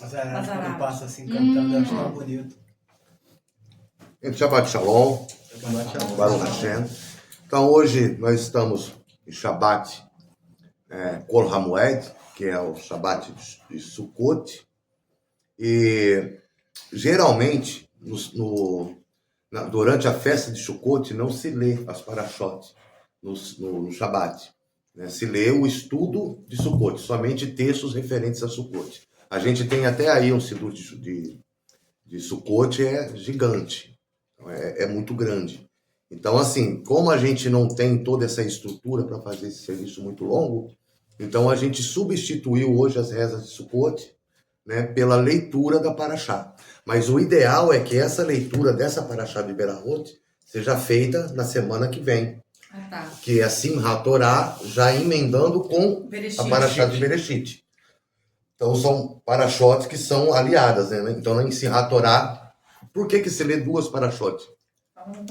As araras, quando passa assim cantando, eu acho tão bonito. Shabbat Shalom, Baruch Hashem. Então hoje nós estamos em Shabbat Kol Hamoed, que é o Shabbat de Sukkot. E geralmente durante a festa de Sukkot não se lê as parashot no Shabbat. Né? Se lê o estudo de Sukkot, somente textos referentes a Sukkot. A gente tem até aí um Sidur de Sukkot, é gigante, é muito grande. Então, assim, como a gente não tem toda essa estrutura para fazer esse serviço muito longo, então a gente substituiu hoje as rezas de Sukkot, né, pela leitura da Parashá. Mas o ideal é que essa leitura dessa Parashá de Berahot seja feita na semana que vem. Tá. Que é Simchat Torah, já emendando com Bereshit. A Parashá de Bereshit. Então são parashotes que são aliadas, né? Então em Simchat Torah, por que se lê duas parashotes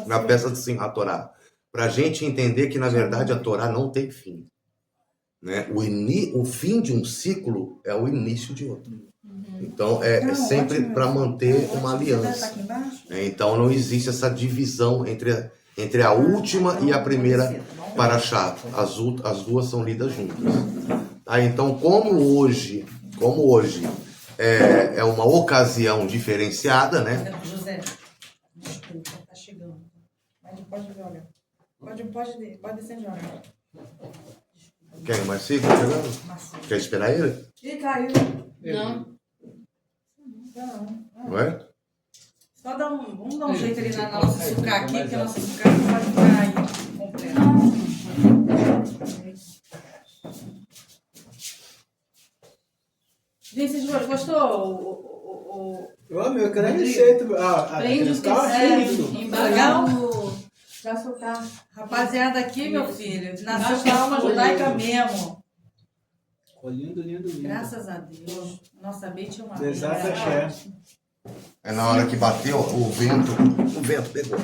na peça de Simchat Torah? Para a gente entender que na verdade a Torá não tem fim. Né? O fim de um ciclo é o início de outro. Então é sempre para manter uma aliança. Então não existe essa divisão entre a última e a primeira parashá. As duas são lidas juntas. Tá? Então como hoje é uma ocasião diferenciada, né? José, desculpa, tá chegando. Mas pode olhar. Pode descer de olhar. Quem? O Marcinho tá chegando? Quer esperar ele? Ih, caiu. Não. Não é? Só vamos dar um jeito ali na nossa sucá aqui, porque a nossa sucá não pode ficar aí completa. Gente, você gostou? Eu amei, eu quero a receita. Prende o terceiro. Legal? Pra soltar. Rapaziada aqui, meu filho, nasceu com a alma judaica mesmo. Ficou lindo, lindo, lindo. Graças a Deus. Nossa Beit é uma Exato, axé. É na hora que bateu o vento pegou.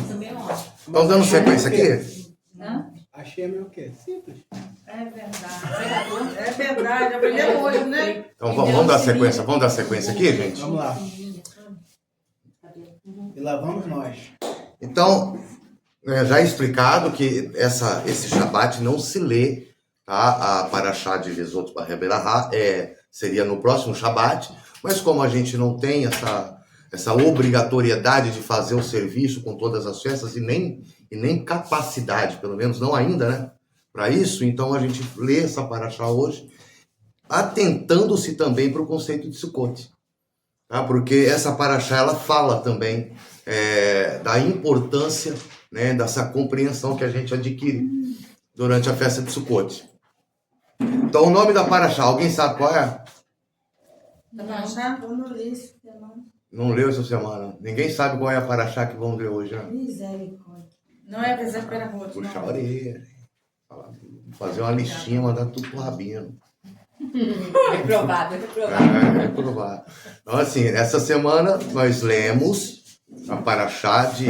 Também é ótimo. Estão dando sequência aqui? Hã? Axé é meio o quê? Simples. É verdade. É verdade. Aprendeu hoje, né? Então vamos dar sequência. Vamos dar sequência aqui, gente? Vamos lá. E lá vamos nós. Então, já é explicado que esse Shabbat não se lê, tá? A Parashá de Vezot Barreberahá seria no próximo Shabbat, mas como a gente não tem essa obrigatoriedade de fazer o serviço com todas as festas e nem capacidade, pelo menos não ainda, né? Para isso, então a gente lê essa Parashá hoje, atentando-se também para o conceito de Sukkot. Tá? Porque essa Parashá, ela fala também da importância, né, dessa compreensão que a gente adquire durante a festa de Sukkot. Então, o nome da Parashá, alguém sabe qual é? Da Parashá? Eu não li isso, Não leu essa semana. Ninguém sabe qual é a Parashá que vamos ler hoje, né? Misericórdia. Não é Bezerra Pera Rota, Puxa a não. orelha. Fazer uma listinha, mandar tudo pro Rabino. Reprovado. É provável. Então, assim, essa semana nós lemos a Parashá de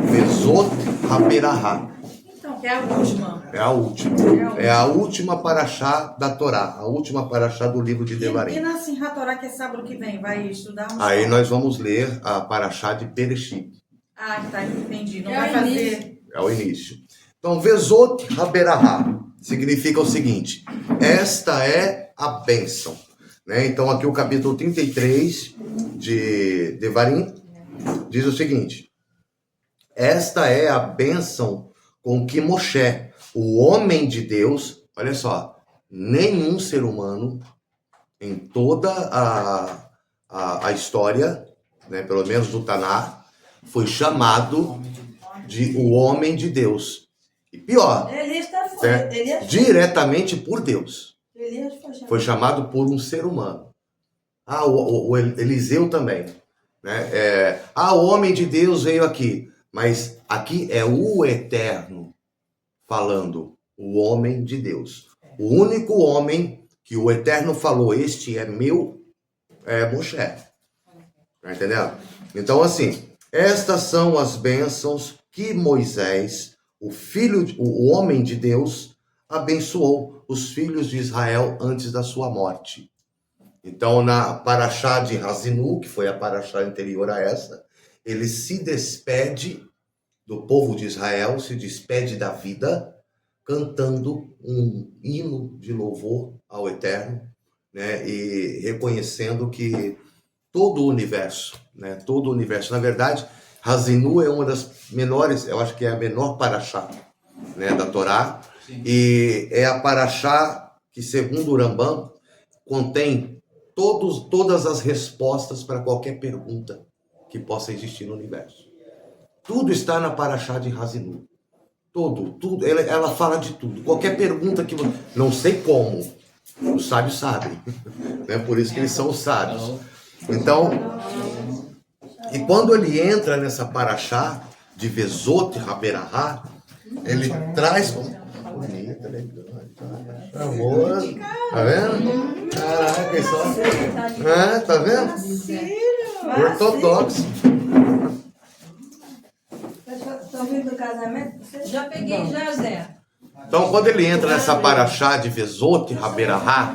Vezot HaBerahá. Então, que é a última. É a última. É a última Parashá da Torá. A última Parashá do livro de E Devarim. na Simchat Torah, que é sábado que vem, vai estudar? Aí nós vamos ler a Parashá de Bereshit. Ah, tá, entendi. Não É vai o fazer... É o início. Então, Vezot HaBerahá significa o seguinte: esta é a bênção. Né? Então, aqui o capítulo 33 de Devarim diz o seguinte: esta é a bênção com que Moshe, o homem de Deus, olha só, nenhum ser humano em toda a história, né, pelo menos do Taná, foi chamado de o homem de Deus. E pior, Elias diretamente por Deus. foi Foi chamado por um ser humano. O Eliseu também. Né? O homem de Deus veio aqui. Mas aqui é o Eterno falando, o homem de Deus. O único homem que o Eterno falou, este é meu, é Moshe. Tá entendendo? Então, assim, estas são as bênçãos que Moisés, o homem de Deus, abençoou os filhos de Israel antes da sua morte. Então, na Parashá de Hazinu, que foi a Parashá anterior a essa, ele se despede do povo de Israel, se despede da vida, cantando um hino de louvor ao Eterno, né? E reconhecendo que todo o universo, né? Todo o universo, na verdade, Hazinu é uma das menores, eu acho que é a menor Parashá, né, da Torá, Sim. e é a Parashá que, segundo o Rambam, contém todas as respostas para qualquer pergunta que possa existir no universo. Tudo está na Parashá de Hazinu. Tudo. Ela fala de tudo. Qualquer pergunta que você... Não sei como. Os sábios sabem. Né? Por isso que eles são os sábios. Então, e quando ele entra nessa Parashá de Vezot Haberahá, ele traz... Bonita, elegante. Amor. Tá vendo? Caraca, isso... tá vendo? Ortodoxo. Estão vindo do casamento? Já peguei, já, Zé. Então, quando ele entra nessa Parashá de Vezot Haberahá,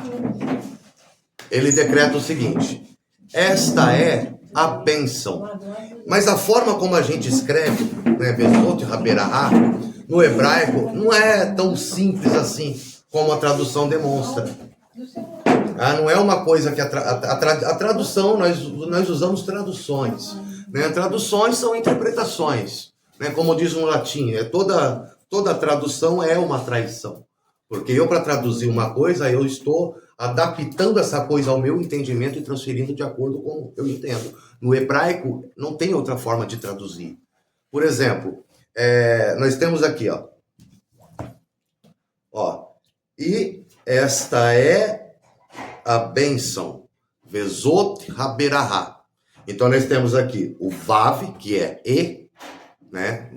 ele decreta o seguinte: esta é a bênção. Mas a forma como a gente escreve, né, Vezot Haberahá, no hebraico, não é tão simples assim como a tradução demonstra. Não é uma coisa que a tradução, nós usamos traduções. Né? Traduções são interpretações. Né? Como diz no latim, toda tradução é uma traição. Porque eu, para traduzir uma coisa, eu estou adaptando essa coisa ao meu entendimento e transferindo de acordo com eu entendo. No hebraico, não tem outra forma de traduzir. Por exemplo, nós temos aqui, ó. E esta é a bênção, Vezot Haberahá. Então, nós temos aqui o Vav, que é E, né?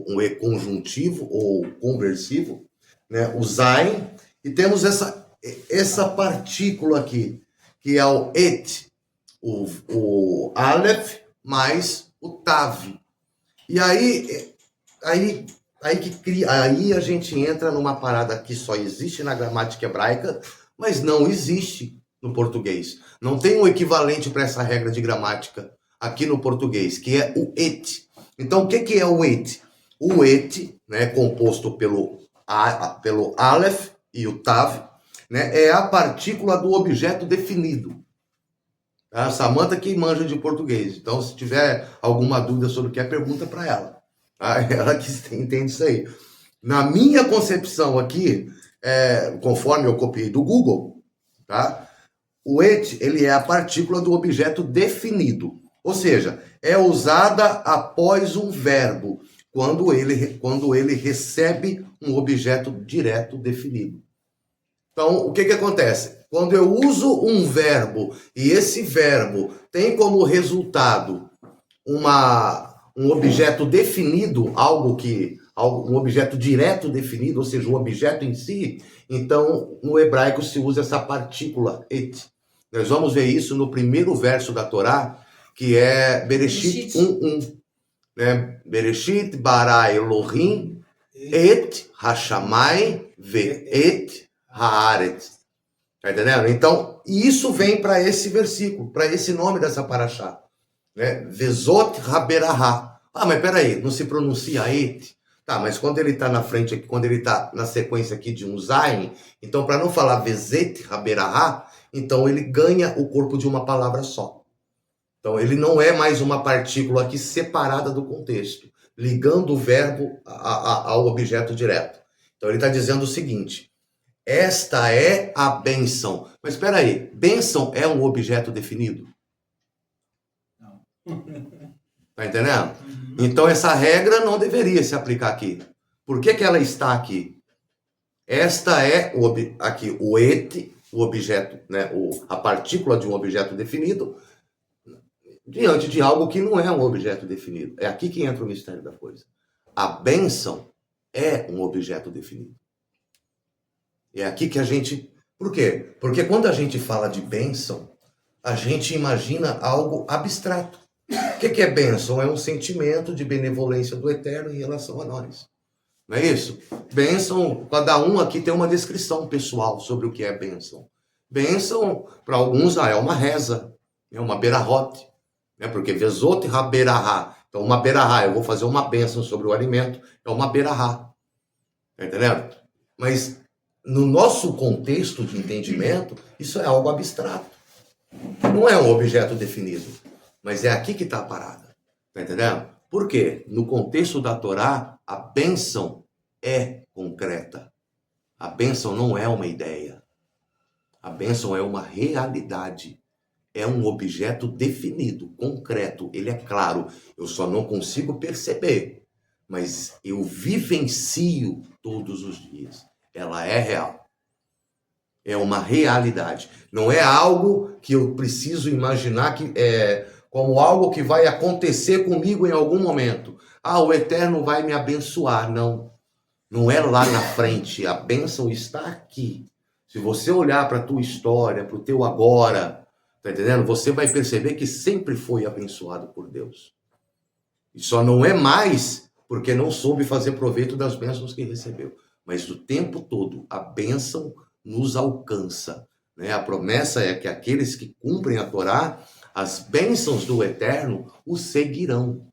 Um E conjuntivo ou conversivo, né? O Zain, e temos essa partícula aqui, que é o Et, o Aleph mais o Tav. E aí a gente entra numa parada que só existe na gramática hebraica, mas não existe no português. Não tem um equivalente para essa regra de gramática aqui no português, que é o et. Então, o que é o et? O et, né, composto pelo Aleph e o Tav, né, é a partícula do objeto definido. A Samanta que manja de português. Então, se tiver alguma dúvida sobre o que é, pergunta para ela. Tá? Ela que entende isso aí. Na minha concepção aqui, conforme eu copiei do Google, tá? O et, ele é a partícula do objeto definido. Ou seja, é usada após um verbo, quando ele recebe um objeto direto definido. Então, o que acontece? Quando eu uso um verbo e esse verbo tem como resultado um objeto definido, um objeto direto definido, ou seja, o objeto em si, então no hebraico se usa essa partícula et. Nós vamos ver isso no primeiro verso da Torá, que é Bereshit 1:1. Né? Bereshit bara Elohim et hashamai ve'et haaretz. Tá entendendo? Então, isso vem para esse versículo, para esse nome dessa paraxá. Né? Vezot Haberahá. Mas peraí, não se pronuncia et? Tá, mas quando ele está na frente aqui, quando ele está na sequência aqui de um zain, então para não falar Vezet Haberahá, então ele ganha o corpo de uma palavra só. Então ele não é mais uma partícula aqui separada do contexto, ligando o verbo ao objeto direto. Então ele está dizendo o seguinte: esta é a bênção. Mas espera aí, bênção é um objeto definido? Não. Tá entendendo? Então essa regra não deveria se aplicar aqui. Por que ela está aqui? Esta é aqui o et, o objeto, né, a partícula de um objeto definido, diante de algo que não é um objeto definido. É aqui que entra o mistério da coisa. A bênção é um objeto definido. É aqui que a gente... Por quê? Porque quando a gente fala de bênção, a gente imagina algo abstrato. O que é bênção? É um sentimento de benevolência do Eterno em relação a nós. Não é isso? Bênção, cada um aqui tem uma descrição pessoal sobre o que é bênção. Bênção, para alguns, é uma reza, é uma berahote, né? Porque vezot ha-berahá. Então, uma berahá, eu vou fazer uma bênção sobre o alimento, é uma berahá. Tá entendendo? Mas, no nosso contexto de entendimento, isso é algo abstrato. Não é um objeto definido, mas é aqui que está a parada. Tá entendendo? Por quê? No contexto da Torá, a bênção é concreta. A bênção não é uma ideia. A bênção é uma realidade. É um objeto definido, concreto. Ele é claro. Eu só não consigo perceber. Mas eu vivencio todos os dias. Ela é real. É uma realidade. Não é algo que eu preciso imaginar que é como algo que vai acontecer comigo em algum momento. O Eterno vai me abençoar. Não. Não é lá na frente. A bênção está aqui. Se você olhar para a tua história, para o teu agora, tá entendendo? Você vai perceber que sempre foi abençoado por Deus. E só não é mais porque não soube fazer proveito das bênçãos que recebeu. Mas o tempo todo, a bênção nos alcança. Né? A promessa é que aqueles que cumprem a Torá, as bênçãos do Eterno os seguirão.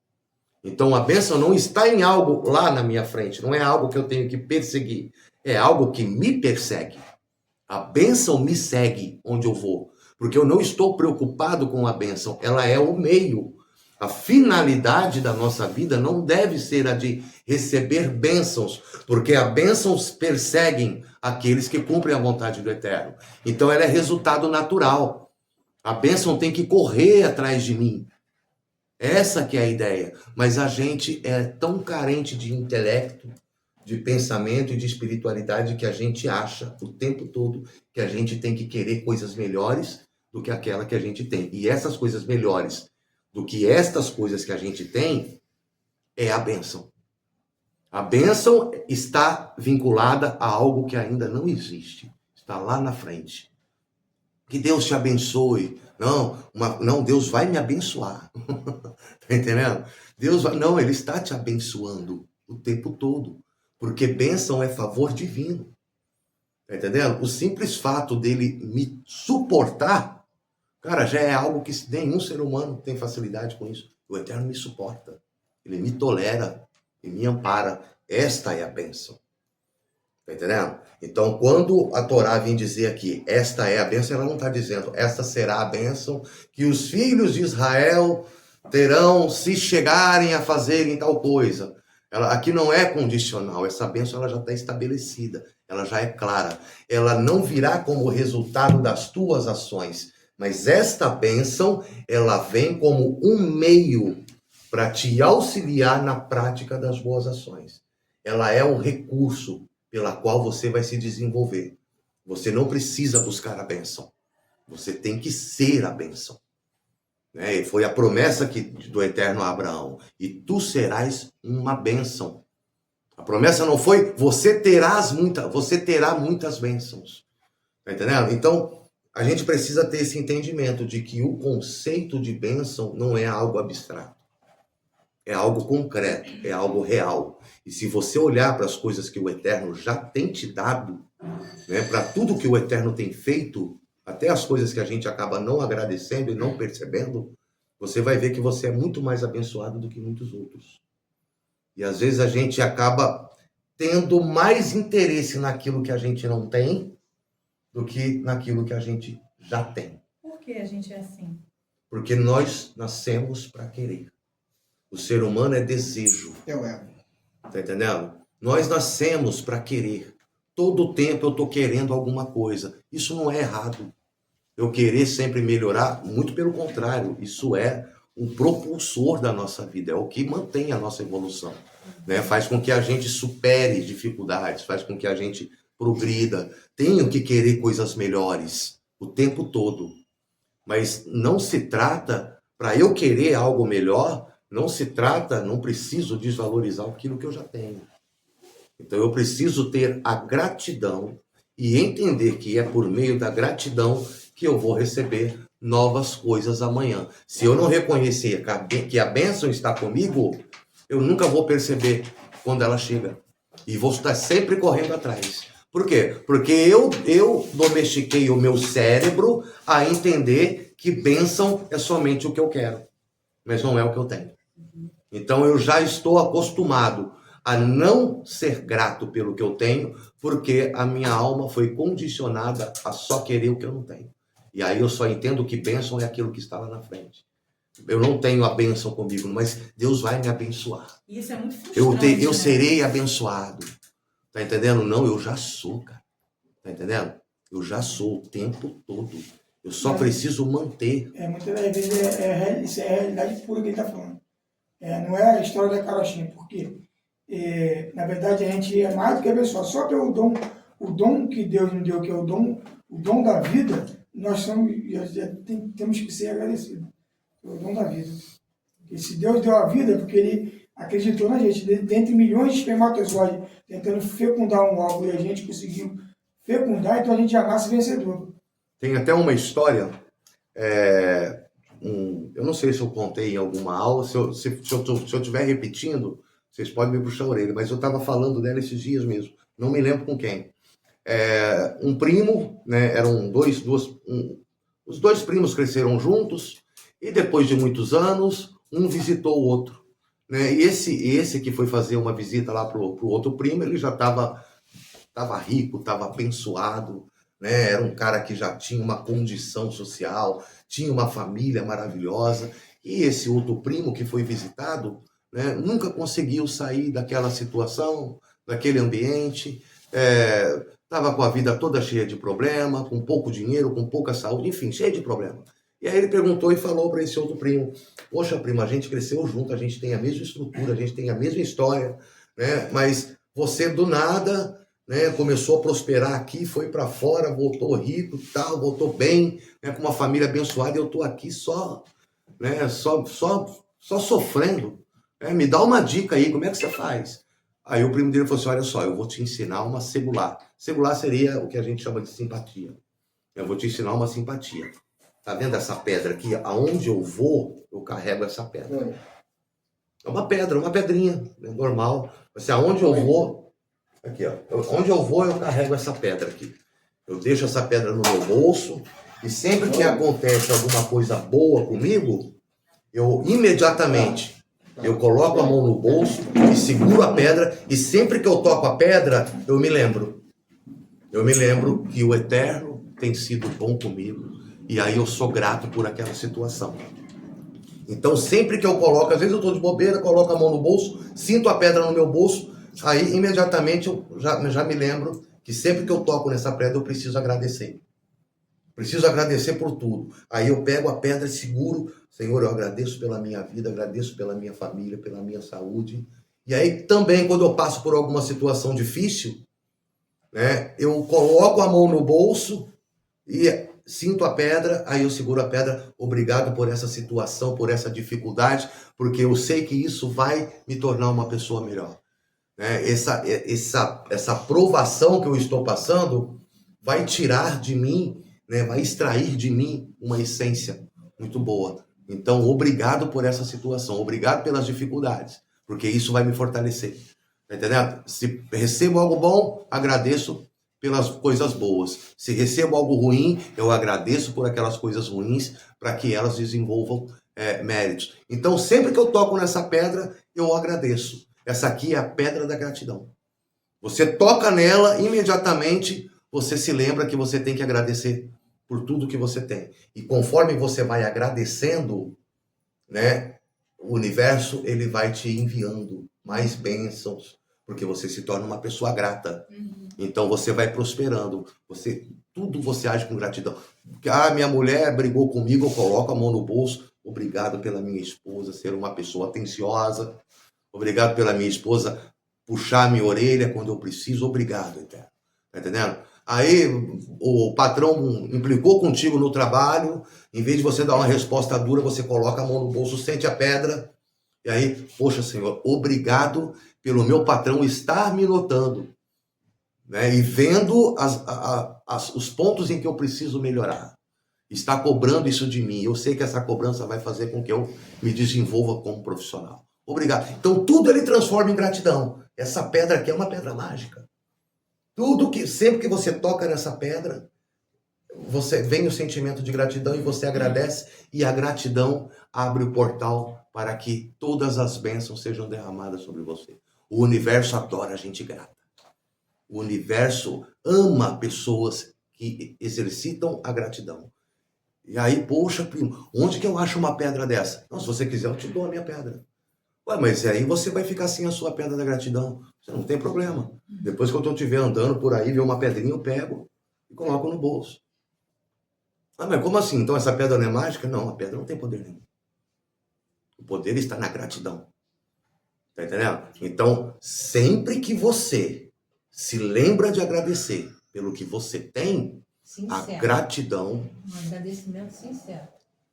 Então a bênção não está em algo lá na minha frente, não é algo que eu tenho que perseguir, é algo que me persegue. A bênção me segue onde eu vou, porque eu não estou preocupado com a bênção, ela é o meio. A finalidade da nossa vida não deve ser a de receber bênçãos, porque as bênçãos perseguem aqueles que cumprem a vontade do Eterno. Então ela é resultado natural. A bênção tem que correr atrás de mim. Essa que é a ideia. Mas a gente é tão carente de intelecto, de pensamento e de espiritualidade que a gente acha o tempo todo que a gente tem que querer coisas melhores do que aquela que a gente tem. E essas coisas melhores do que estas coisas que a gente tem é a bênção. A bênção está vinculada a algo que ainda não existe. Está lá na frente. Que Deus te abençoe. Não, Deus vai me abençoar. Tá entendendo? Não, Ele está te abençoando o tempo todo. Porque bênção é favor divino. Tá entendendo? O simples fato dele me suportar, cara, já é algo que nenhum ser humano tem facilidade com isso. O Eterno me suporta. Ele me tolera e me ampara. Esta é a bênção. Tá entendendo? Então, quando a Torá vem dizer aqui, esta é a bênção, ela não está dizendo, esta será a bênção que os filhos de Israel terão se chegarem a fazerem tal coisa. Ela, aqui não é condicional, essa bênção ela já está estabelecida, ela já é clara. Ela não virá como resultado das tuas ações, mas esta bênção, ela vem como um meio para te auxiliar na prática das boas ações. Ela é um recurso pela qual você vai se desenvolver. Você não precisa buscar a bênção. Você tem que ser a bênção. E foi a promessa do Eterno a Abraão. E tu serás uma bênção. A promessa não foi, você terá muitas bênçãos. Tá entendendo? Então, a gente precisa ter esse entendimento de que o conceito de bênção não é algo abstrato. É algo concreto, é algo real. E se você olhar para as coisas que o Eterno já tem te dado, né, para tudo que o Eterno tem feito, até as coisas que a gente acaba não agradecendo e não percebendo, você vai ver que você é muito mais abençoado do que muitos outros. E às vezes a gente acaba tendo mais interesse naquilo que a gente não tem do que naquilo que a gente já tem. Por que a gente é assim? Porque nós nascemos para querer. O ser humano é desejo. É o ego. Tá entendendo? Nós nascemos para querer. Todo o tempo eu estou querendo alguma coisa. Isso não é errado. Eu querer sempre melhorar, muito pelo contrário. Isso é um propulsor da nossa vida. É o que mantém a nossa evolução. Né? Faz com que a gente supere dificuldades. Faz com que a gente progrida. Tenho que querer coisas melhores o tempo todo. Mas não se trata, para eu querer algo melhor, não preciso desvalorizar aquilo que eu já tenho. Então eu preciso ter a gratidão e entender que é por meio da gratidão que eu vou receber novas coisas amanhã. Se eu não reconhecer que a bênção está comigo, eu nunca vou perceber quando ela chega. E vou estar sempre correndo atrás. Por quê? Porque eu domestiquei o meu cérebro a entender que bênção é somente o que eu quero, mas não é o que eu tenho. Então eu já estou acostumado a não ser grato pelo que eu tenho, porque a minha alma foi condicionada a só querer o que eu não tenho. E aí eu só entendo que bênção é aquilo que está lá na frente. Eu não tenho a bênção comigo, mas Deus vai me abençoar. Isso é muito frustrante, Eu né? serei abençoado. Tá entendendo? Não, eu já sou, cara. Tá entendendo? Eu já sou o tempo todo. Eu só preciso manter. Muitas das vezes isso é a realidade pura que ele está falando. Não é a história da carochinha, porque na verdade a gente é mais do que abençoado. Só pelo o dom que Deus nos deu, que é o dom da vida, nós temos que ser agradecidos pelo dom da vida. E se Deus deu a vida, é porque Ele acreditou na gente. Dentre milhões de espermatozoides tentando fecundar um óvulo e a gente conseguiu fecundar, então a gente já nasce vencedor. Tem até uma história, eu não sei se eu contei em alguma aula, se eu estiver repetindo, vocês podem me puxar a orelha, mas eu estava falando dela esses dias mesmo, não me lembro com quem. Um primo, né, os dois primos cresceram juntos, e depois de muitos anos, um visitou o outro. Né? E esse que foi fazer uma visita lá pro outro primo, ele já estava rico, estava abençoado, né? Era um cara que já tinha uma condição social, tinha uma família maravilhosa. E esse outro primo que foi visitado, né, nunca conseguiu sair daquela situação, daquele ambiente, estava com a vida toda cheia de problema, com pouco dinheiro, com pouca saúde, enfim, cheio de problema. E aí ele perguntou e falou para esse outro primo: poxa, primo, a gente cresceu junto, a gente tem a mesma estrutura, a gente tem a mesma história, né? Mas você do nada, né, começou a prosperar aqui, foi para fora, voltou rico, tal, voltou bem, né, com uma família abençoada, e eu tô aqui só, né, só sofrendo. Me dá uma dica aí, como é que você faz? Aí o primo dele falou assim: olha só, eu vou te ensinar uma segular. Segular seria o que a gente chama de simpatia. Eu vou te ensinar uma simpatia. Tá vendo essa pedra aqui? Aonde eu vou, eu carrego essa pedra. É uma pedra, uma pedrinha, né, normal. Assim, aonde eu vou, aqui, ó. Onde eu vou, eu carrego essa pedra aqui. Eu deixo essa pedra no meu bolso, e sempre que acontece alguma coisa boa comigo, eu imediatamente eu coloco a mão no bolso e seguro a pedra, e sempre que eu toco a pedra, eu me lembro. Eu me lembro que o Eterno tem sido bom comigo, e aí eu sou grato por aquela situação. Então sempre que eu coloco, às vezes eu estou de bobeira, coloco a mão no bolso, sinto a pedra no meu bolso, aí imediatamente eu já me lembro que sempre que eu toco nessa pedra eu preciso agradecer. Preciso agradecer por tudo. Aí eu pego a pedra e seguro: Senhor, eu agradeço pela minha vida, agradeço pela minha família, pela minha saúde. E aí também, quando eu passo por alguma situação difícil, né, eu coloco a mão no bolso e sinto a pedra, aí eu seguro a pedra: obrigado por essa situação, por essa dificuldade, porque eu sei que isso vai me tornar uma pessoa melhor. Né? Essa provação que eu estou passando vai tirar de mim, né, vai extrair de mim uma essência muito boa. Então, obrigado por essa situação, obrigado pelas dificuldades, porque isso vai me fortalecer. Tá entendendo? Se recebo algo bom, agradeço pelas coisas boas. Se recebo algo ruim, eu agradeço por aquelas coisas ruins, para que elas desenvolvam méritos. Então, sempre que eu toco nessa pedra, eu agradeço. Essa aqui é a pedra da gratidão. Você toca nela, imediatamente você se lembra que você tem que agradecer por tudo que você tem. E conforme você vai agradecendo, né, o universo ele vai te enviando mais bênçãos, porque você se torna uma pessoa grata. Então você vai prosperando. Tudo você age com gratidão. Minha mulher brigou comigo, eu coloco a mão no bolso. Obrigado pela minha esposa ser uma pessoa atenciosa. Obrigado pela minha esposa puxar minha orelha quando eu preciso. Obrigado, Eterno. Tá entendendo? Aí o patrão implicou contigo no trabalho, em vez de você dar uma resposta dura, você coloca a mão no bolso, sente a pedra, e aí, poxa, Senhor, obrigado pelo meu patrão estar me notando, né, e vendo os pontos em que eu preciso melhorar. Está cobrando isso de mim. Eu sei que essa cobrança vai fazer com que eu me desenvolva como profissional. Obrigado. Então tudo ele transforma em gratidão. Essa pedra aqui é uma pedra mágica. Sempre que você toca nessa pedra, você vem o sentimento de gratidão e você agradece, e a gratidão abre o portal para que todas as bênçãos sejam derramadas sobre você. O universo adora a gente grata. O universo ama pessoas que exercitam a gratidão. E aí, poxa, primo, onde que eu acho uma pedra dessa? Não, se você quiser, eu te dou a minha pedra. Ué, mas aí você vai ficar sem a sua pedra da gratidão. Você não tem problema. Depois que eu estou te vendo andando por aí, ver uma pedrinha, eu pego e coloco no bolso. Ah, mas como assim? Então essa pedra não é mágica? Não, a pedra não tem poder nenhum. O poder está na gratidão. Tá entendendo? Então, sempre que você se lembra de agradecer pelo que você tem, a gratidão... Um agradecimento sincero.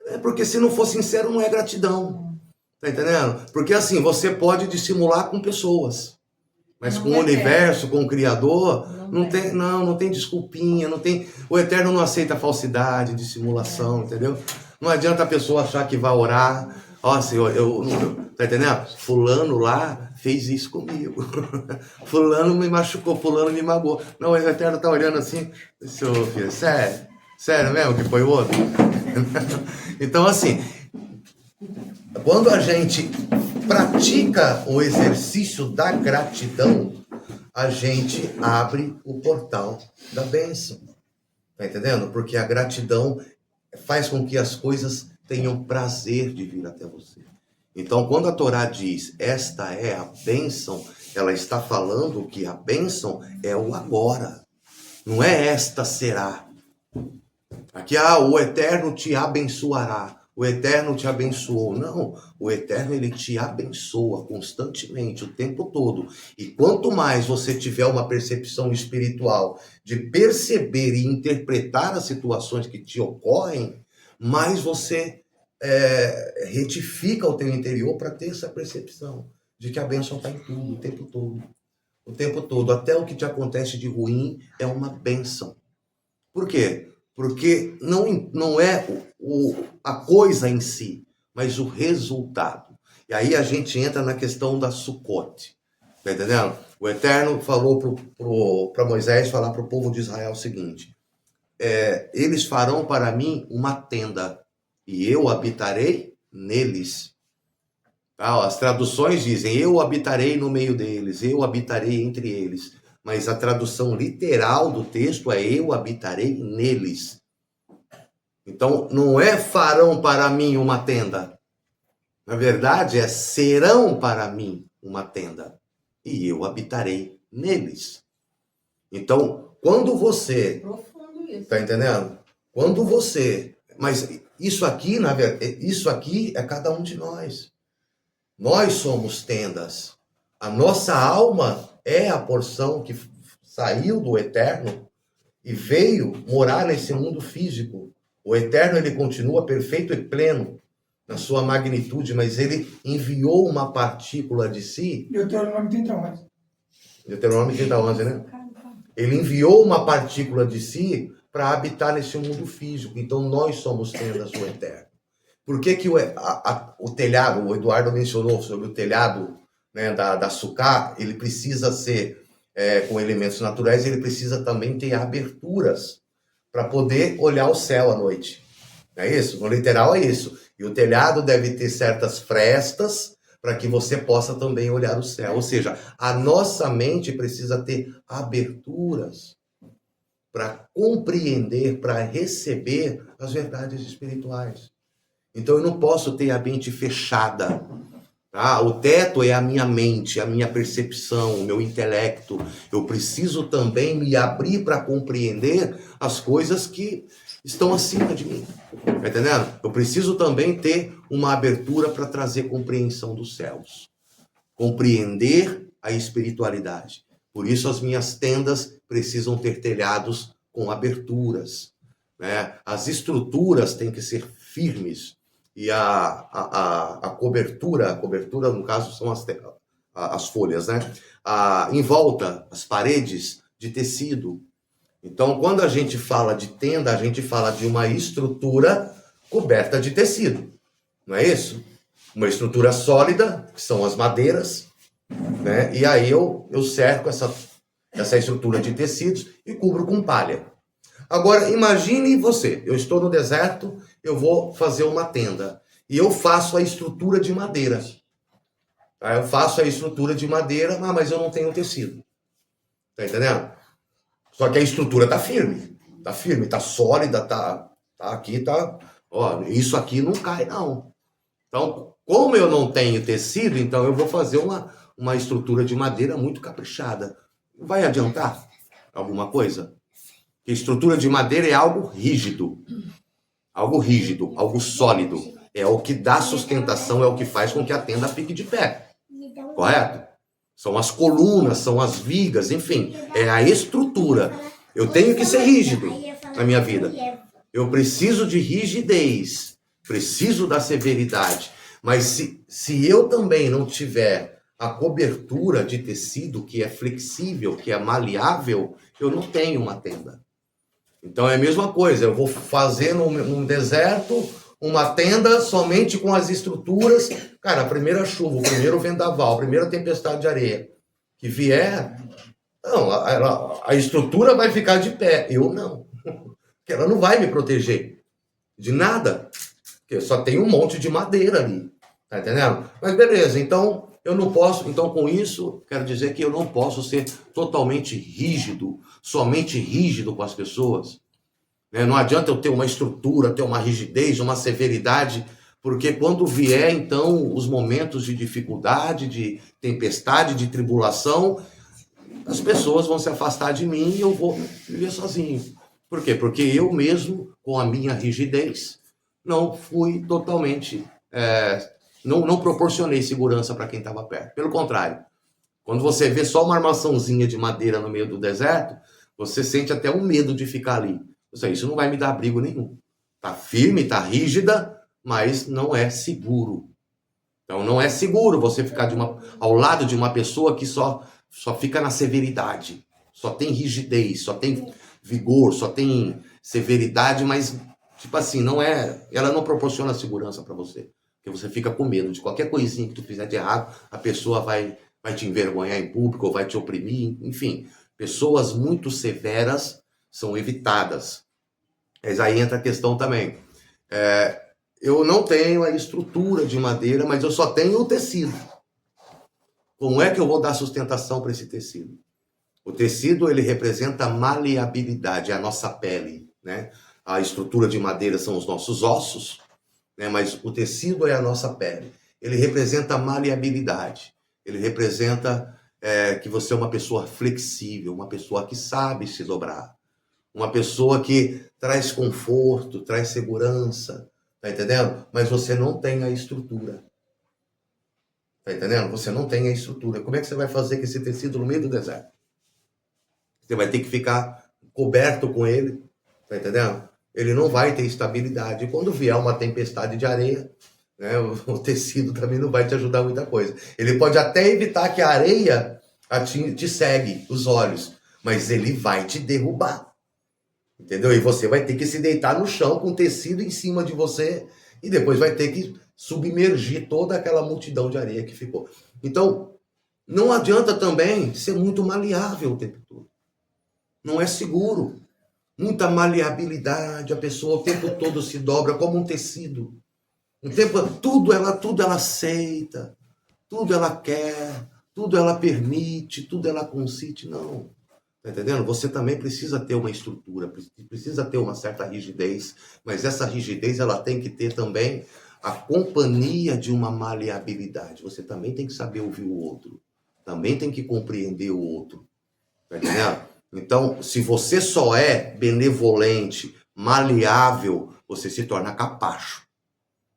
É porque se não for sincero, não é gratidão. Tá entendendo? Porque assim, você pode dissimular com pessoas. Mas com o universo, com o Criador, não tem desculpinha, não tem... O Eterno não aceita falsidade, dissimulação, entendeu? Não adianta a pessoa achar que vai orar. Ó, Senhor, tá entendendo? Fulano lá fez isso comigo. Fulano me machucou, fulano me magoou. Não, o Eterno tá olhando assim, seu filho, sério mesmo que foi o outro? Então, assim, quando a gente pratica o exercício da gratidão, a gente abre o portal da bênção. Tá entendendo? Porque a gratidão faz com que as coisas tenham prazer de vir até você. Então, quando a Torá diz, esta é a bênção, ela está falando que a bênção é o agora. Não é esta será. Aqui, o Eterno te abençoará. O Eterno te abençoou. Não, o Eterno, ele te abençoa constantemente, o tempo todo. E quanto mais você tiver uma percepção espiritual de perceber e interpretar as situações que te ocorrem, mais você retifica o teu interior para ter essa percepção de que a bênção está em tudo, o tempo todo. O tempo todo. Até o que te acontece de ruim é uma bênção. Por quê? Porque não é a coisa em si, mas o resultado. E aí a gente entra na questão da Sucote. Tá entendendo? O Eterno falou para Moisés falar para o povo de Israel o seguinte: eles farão para mim uma tenda, e eu habitarei neles. As traduções dizem, eu habitarei no meio deles, eu habitarei entre eles. Mas a tradução literal do texto é eu habitarei neles. Então, não é farão para mim uma tenda. Na verdade, é serão para mim uma tenda. E eu habitarei neles. Então, quando você... Profundo isso. Tá entendendo? Quando você... Mas isso aqui, na verdade, isso aqui é cada um de nós. Nós somos tendas. A nossa alma é a porção que saiu do Eterno e veio morar nesse mundo físico. O Eterno, ele continua perfeito e pleno na sua magnitude, mas ele enviou uma partícula de si. Deuteronômio 30:11. Deuteronômio 30:11, né? Ele enviou uma partícula de si para habitar nesse mundo físico. Então nós somos tendas do Eterno. Por que que o telhado, o Eduardo mencionou sobre o telhado, né, da Sucá, ele precisa ser com elementos naturais, ele precisa também ter aberturas para poder olhar o céu à noite. Não é isso? No literal é isso. E o telhado deve ter certas frestas para que você possa também olhar o céu. Ou seja, a nossa mente precisa ter aberturas para compreender, para receber as verdades espirituais. Então eu não posso ter a mente fechada. O teto é a minha mente, a minha percepção, o meu intelecto. Eu preciso também me abrir para compreender as coisas que estão acima de mim. Tá entendendo? Eu preciso também ter uma abertura para trazer compreensão dos céus. Compreender a espiritualidade. Por isso as minhas tendas precisam ter telhados com aberturas, né? As estruturas têm que ser firmes. E a cobertura no caso são as folhas, né? Em volta, as paredes de tecido. Então, quando a gente fala de tenda, a gente fala de uma estrutura coberta de tecido, não é isso? Uma estrutura sólida, que são as madeiras, né? E aí eu cerco essa estrutura de tecidos e cubro com palha. Agora, imagine você, eu estou no deserto, eu vou fazer uma tenda e eu faço a estrutura de madeira. Tá? Eu faço a estrutura de madeira, mas eu não tenho tecido. Tá entendendo? Só que a estrutura tá firme, tá sólida, tá aqui, tá... Ó, isso aqui não cai, não. Então, como eu não tenho tecido, então eu vou fazer uma estrutura de madeira muito caprichada. Vai adiantar alguma coisa? Porque estrutura de madeira é algo rígido, algo sólido. É o que dá sustentação, é o que faz com que a tenda fique de pé. Correto? São as colunas, são as vigas, enfim, é a estrutura. Eu tenho que ser rígido na minha vida. Eu preciso de rigidez, preciso da severidade. Mas se eu também não tiver a cobertura de tecido que é flexível, que é maleável, eu não tenho uma tenda. Então é a mesma coisa, eu vou fazer num deserto uma tenda somente com as estruturas. Cara, a primeira chuva, o primeiro vendaval, a primeira tempestade de areia que vier, não, a estrutura vai ficar de pé. Eu não. Porque ela não vai me proteger de nada. Porque só tem um monte de madeira ali. Tá entendendo? Mas beleza, então eu não posso. Então com isso, quero dizer que eu não posso ser totalmente rígido, somente rígido com as pessoas. Não adianta eu ter uma estrutura, ter uma rigidez, uma severidade, porque quando vier, então, os momentos de dificuldade, de tempestade, de tribulação, as pessoas vão se afastar de mim e eu vou viver sozinho. Por quê? Porque eu mesmo, com a minha rigidez, não fui totalmente... não proporcionei segurança para quem estava perto. Pelo contrário, quando você vê só uma armaçãozinha de madeira no meio do deserto, você sente até um medo de ficar ali. Isso não vai me dar abrigo nenhum. Tá firme, tá rígida, mas não é seguro. Então não é seguro você ficar ao lado de uma pessoa que só fica na severidade, só tem rigidez, só tem vigor, só tem severidade, mas tipo assim, ela não proporciona segurança para você. Porque você fica com medo de qualquer coisinha que tu fizer de errado, a pessoa vai te envergonhar em público, ou vai te oprimir, enfim. Pessoas muito severas são evitadas. Mas aí entra a questão também. Eu não tenho a estrutura de madeira, mas eu só tenho o tecido. Como é que eu vou dar sustentação para esse tecido? O tecido, ele representa a maleabilidade, é a nossa pele, né? A estrutura de madeira são os nossos ossos, né? Mas o tecido é a nossa pele. Ele representa a maleabilidade. Ele representa que você é uma pessoa flexível, uma pessoa que sabe se dobrar. Uma pessoa que traz conforto, traz segurança, tá entendendo? Mas você não tem a estrutura. Tá entendendo? Você não tem a estrutura. Como é que você vai fazer com esse tecido no meio do deserto? Você vai ter que ficar coberto com ele, tá entendendo? Ele não vai ter estabilidade. E quando vier uma tempestade de areia, né, o tecido também não vai te ajudar muita coisa. Ele pode até evitar que a areia te cegue os olhos, mas ele vai te derrubar. Entendeu? E você vai ter que se deitar no chão com tecido em cima de você e depois vai ter que submergir toda aquela multidão de areia que ficou. Então, não adianta também ser muito maleável o tempo todo. Não é seguro. Muita maleabilidade, a pessoa o tempo todo se dobra como um tecido. Tudo ela aceita, tudo ela quer, tudo ela permite, tudo ela consente. Não. Tá entendendo? Você também precisa ter uma estrutura, precisa ter uma certa rigidez, mas essa rigidez ela tem que ter também a companhia de uma maleabilidade. Você também tem que saber ouvir o outro, também tem que compreender o outro. Tá entendendo? Então, se você só é benevolente, maleável, você se torna capacho.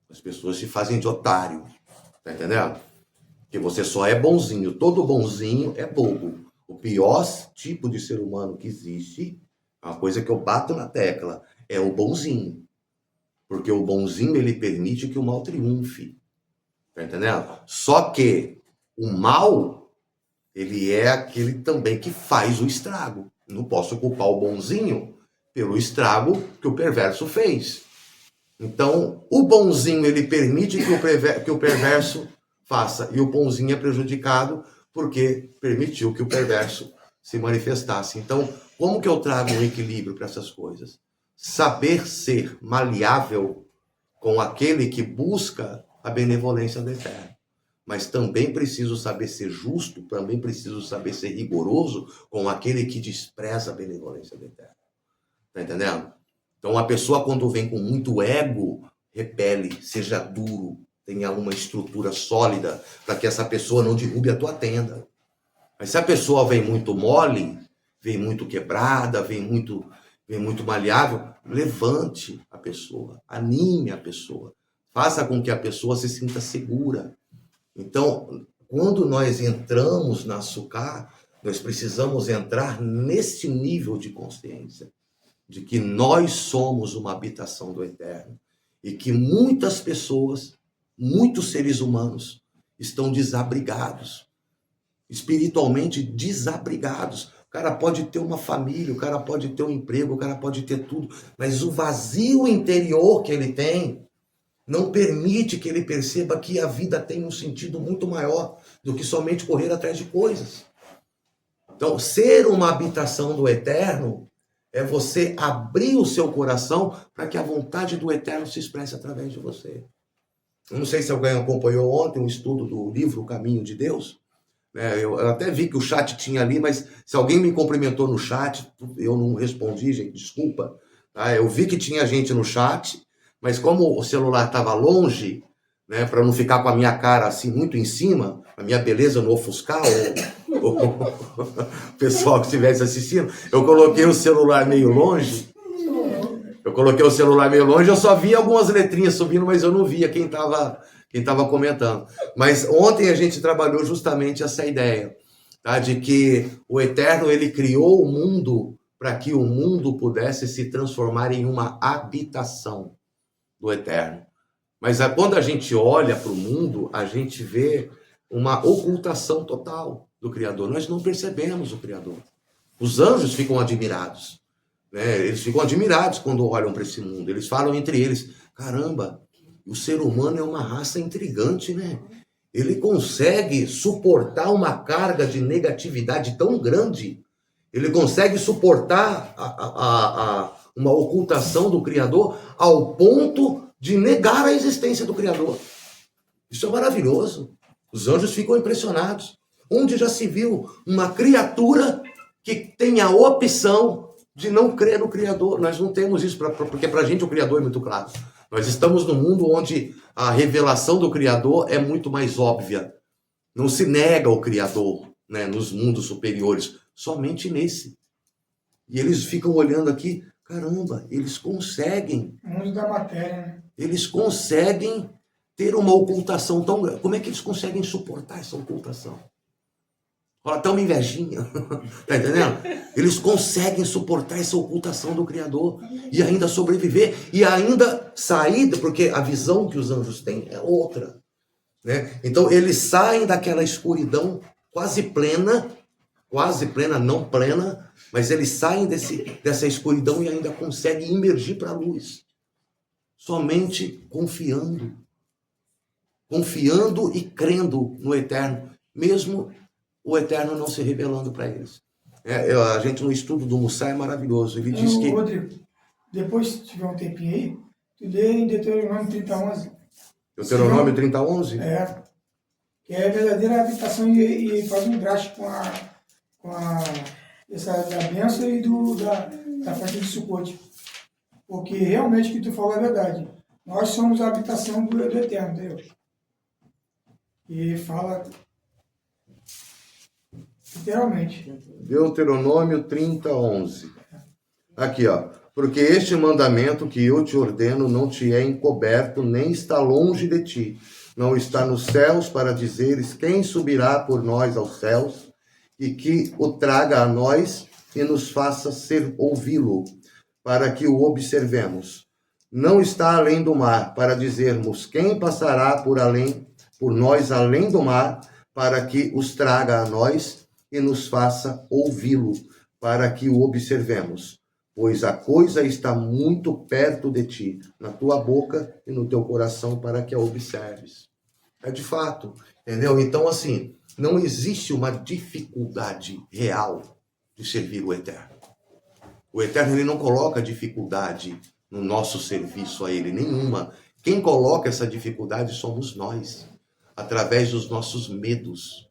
As pessoas se fazem de otário. Tá entendendo? Porque você só é bonzinho. Todo bonzinho é bobo. O pior tipo de ser humano que existe, uma coisa que eu bato na tecla, é o bonzinho. Porque o bonzinho, ele permite que o mal triunfe. Tá entendendo? Só que o mal, ele é aquele também que faz o estrago. Não posso culpar o bonzinho pelo estrago que o perverso fez. Então, o bonzinho, ele permite que o perverso faça. E o bonzinho é prejudicado porque permitiu que o perverso se manifestasse. Então, como que eu trago um equilíbrio para essas coisas? Saber ser maleável com aquele que busca a benevolência do Eterno. Mas também preciso saber ser justo, também preciso saber ser rigoroso com aquele que despreza a benevolência do Eterno. Tá entendendo? Então, a pessoa, quando vem com muito ego, repele, seja duro, tenha uma estrutura sólida, para que essa pessoa não derrube a tua tenda. Mas se a pessoa vem muito mole, vem muito quebrada, vem muito maleável, levante a pessoa, anime a pessoa, faça com que a pessoa se sinta segura. Então, quando nós entramos na Sukkah, nós precisamos entrar nesse nível de consciência, de que nós somos uma habitação do Eterno, e que muitas pessoas, muitos seres humanos, estão desabrigados, espiritualmente desabrigados. O cara pode ter uma família, o cara pode ter um emprego, o cara pode ter tudo, mas o vazio interior que ele tem não permite que ele perceba que a vida tem um sentido muito maior do que somente correr atrás de coisas. Então, ser uma habitação do Eterno é você abrir o seu coração para que a vontade do Eterno se expresse através de você. Eu não sei se alguém acompanhou ontem um estudo do livro O Caminho de Deus. Eu até vi que o chat tinha ali, mas se alguém me cumprimentou no chat, eu não respondi, gente, desculpa. Tá? Eu vi que tinha gente no chat, mas como o celular estava longe, né, para não ficar com a minha cara assim muito em cima, a minha beleza não ofuscar o pessoal que estivesse assistindo, eu coloquei o celular meio longe. Eu só vi algumas letrinhas subindo, mas eu não via quem estava comentando. Mas ontem a gente trabalhou justamente essa ideia, tá? De que o Eterno, ele criou o mundo para que o mundo pudesse se transformar em uma habitação do Eterno. Mas quando a gente olha para o mundo, a gente vê uma ocultação total do Criador. Nós não percebemos o Criador. Os anjos ficam admirados, né? Eles ficam admirados quando olham para esse mundo. Eles falam entre eles, caramba, o ser humano é uma raça intrigante, né? Ele consegue suportar uma carga de negatividade tão grande. Ele consegue suportar uma ocultação do Criador ao ponto de negar a existência do Criador. Isso é maravilhoso. Os anjos ficam impressionados. Onde já se viu uma criatura que tem a opção de não crer no Criador? Nós não temos isso, porque para a gente o Criador é muito claro. Nós estamos num mundo onde a revelação do Criador é muito mais óbvia. Não se nega o Criador, né, nos mundos superiores, somente nesse. E eles ficam olhando aqui, caramba, eles conseguem. O mundo da matéria, né? Eles conseguem ter uma ocultação tão grande. Como é que eles conseguem suportar essa ocultação? Olha, até uma invejinha. Tá entendendo? Eles conseguem suportar essa ocultação do Criador e ainda sobreviver e ainda sair, porque a visão que os anjos têm é outra, né? Então eles saem daquela escuridão quase plena, não plena, mas eles saem dessa escuridão e ainda conseguem emergir para a luz. Somente confiando e crendo no Eterno, mesmo o Eterno não se revelando para eles. A gente no estudo do Mussar é maravilhoso. Ele diz que... Rodrigo, depois, se tiver um tempinho aí, tu lê em Deuteronômio 30:11. Deuteronômio 30:11? Que é a verdadeira habitação e faz um draste com da bênção e da festa de Sucote. Porque realmente o que tu falou é verdade. Nós somos a habitação do Eterno, Deus. E fala literalmente. Deuteronômio 30:11. Aqui, ó. Porque este mandamento que eu te ordeno não te é encoberto, nem está longe de ti. Não está nos céus para dizeres quem subirá por nós aos céus e que o traga a nós e nos faça ouvi-lo, para que o observemos. Não está além do mar, para dizermos quem passará por nós além do mar, para que os traga a nós e nos faça ouvi-lo, para que o observemos. Pois a coisa está muito perto de ti, na tua boca e no teu coração, para que a observes. É de fato, entendeu? Então, assim, não existe uma dificuldade real de servir o Eterno. O Eterno, ele não coloca dificuldade no nosso serviço a ele, nenhuma. Quem coloca essa dificuldade somos nós, através dos nossos medos,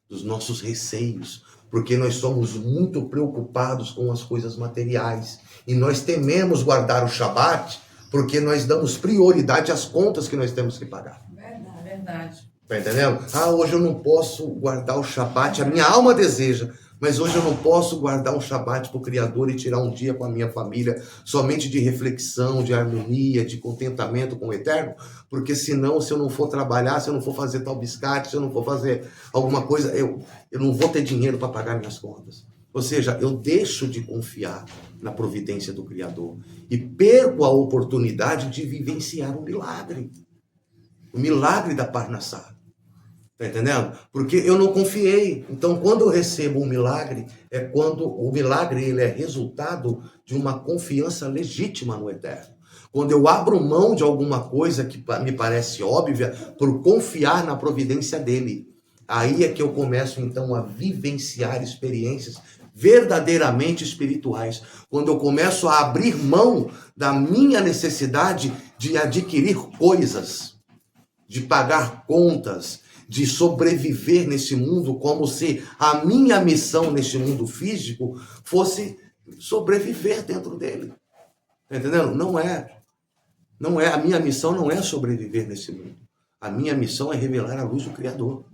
dos nossos receios, porque nós somos muito preocupados com as coisas materiais e nós tememos guardar o Shabat porque nós damos prioridade às contas que nós temos que pagar. Verdade. Tá entendendo? Hoje eu não posso guardar o Shabat, a minha alma deseja, mas hoje eu não posso guardar um Shabat para o Criador e tirar um dia com a minha família somente de reflexão, de harmonia, de contentamento com o Eterno, porque senão, se eu não for trabalhar, se eu não for fazer tal biscate, se eu não for fazer alguma coisa, eu não vou ter dinheiro para pagar minhas contas. Ou seja, eu deixo de confiar na providência do Criador e perco a oportunidade de vivenciar o milagre da Parnassá. Tá entendendo? Porque eu não confiei. Então, quando eu recebo um milagre, é quando o milagre ele é resultado de uma confiança legítima no Eterno. Quando eu abro mão de alguma coisa que me parece óbvia por confiar na providência dele. Aí é que eu começo, então, a vivenciar experiências verdadeiramente espirituais. Quando eu começo a abrir mão da minha necessidade de adquirir coisas, de pagar contas, de sobreviver nesse mundo, como se a minha missão neste mundo físico fosse sobreviver dentro dele. Tá entendendo? Não é. A minha missão não é sobreviver nesse mundo. A minha missão é revelar a luz do Criador.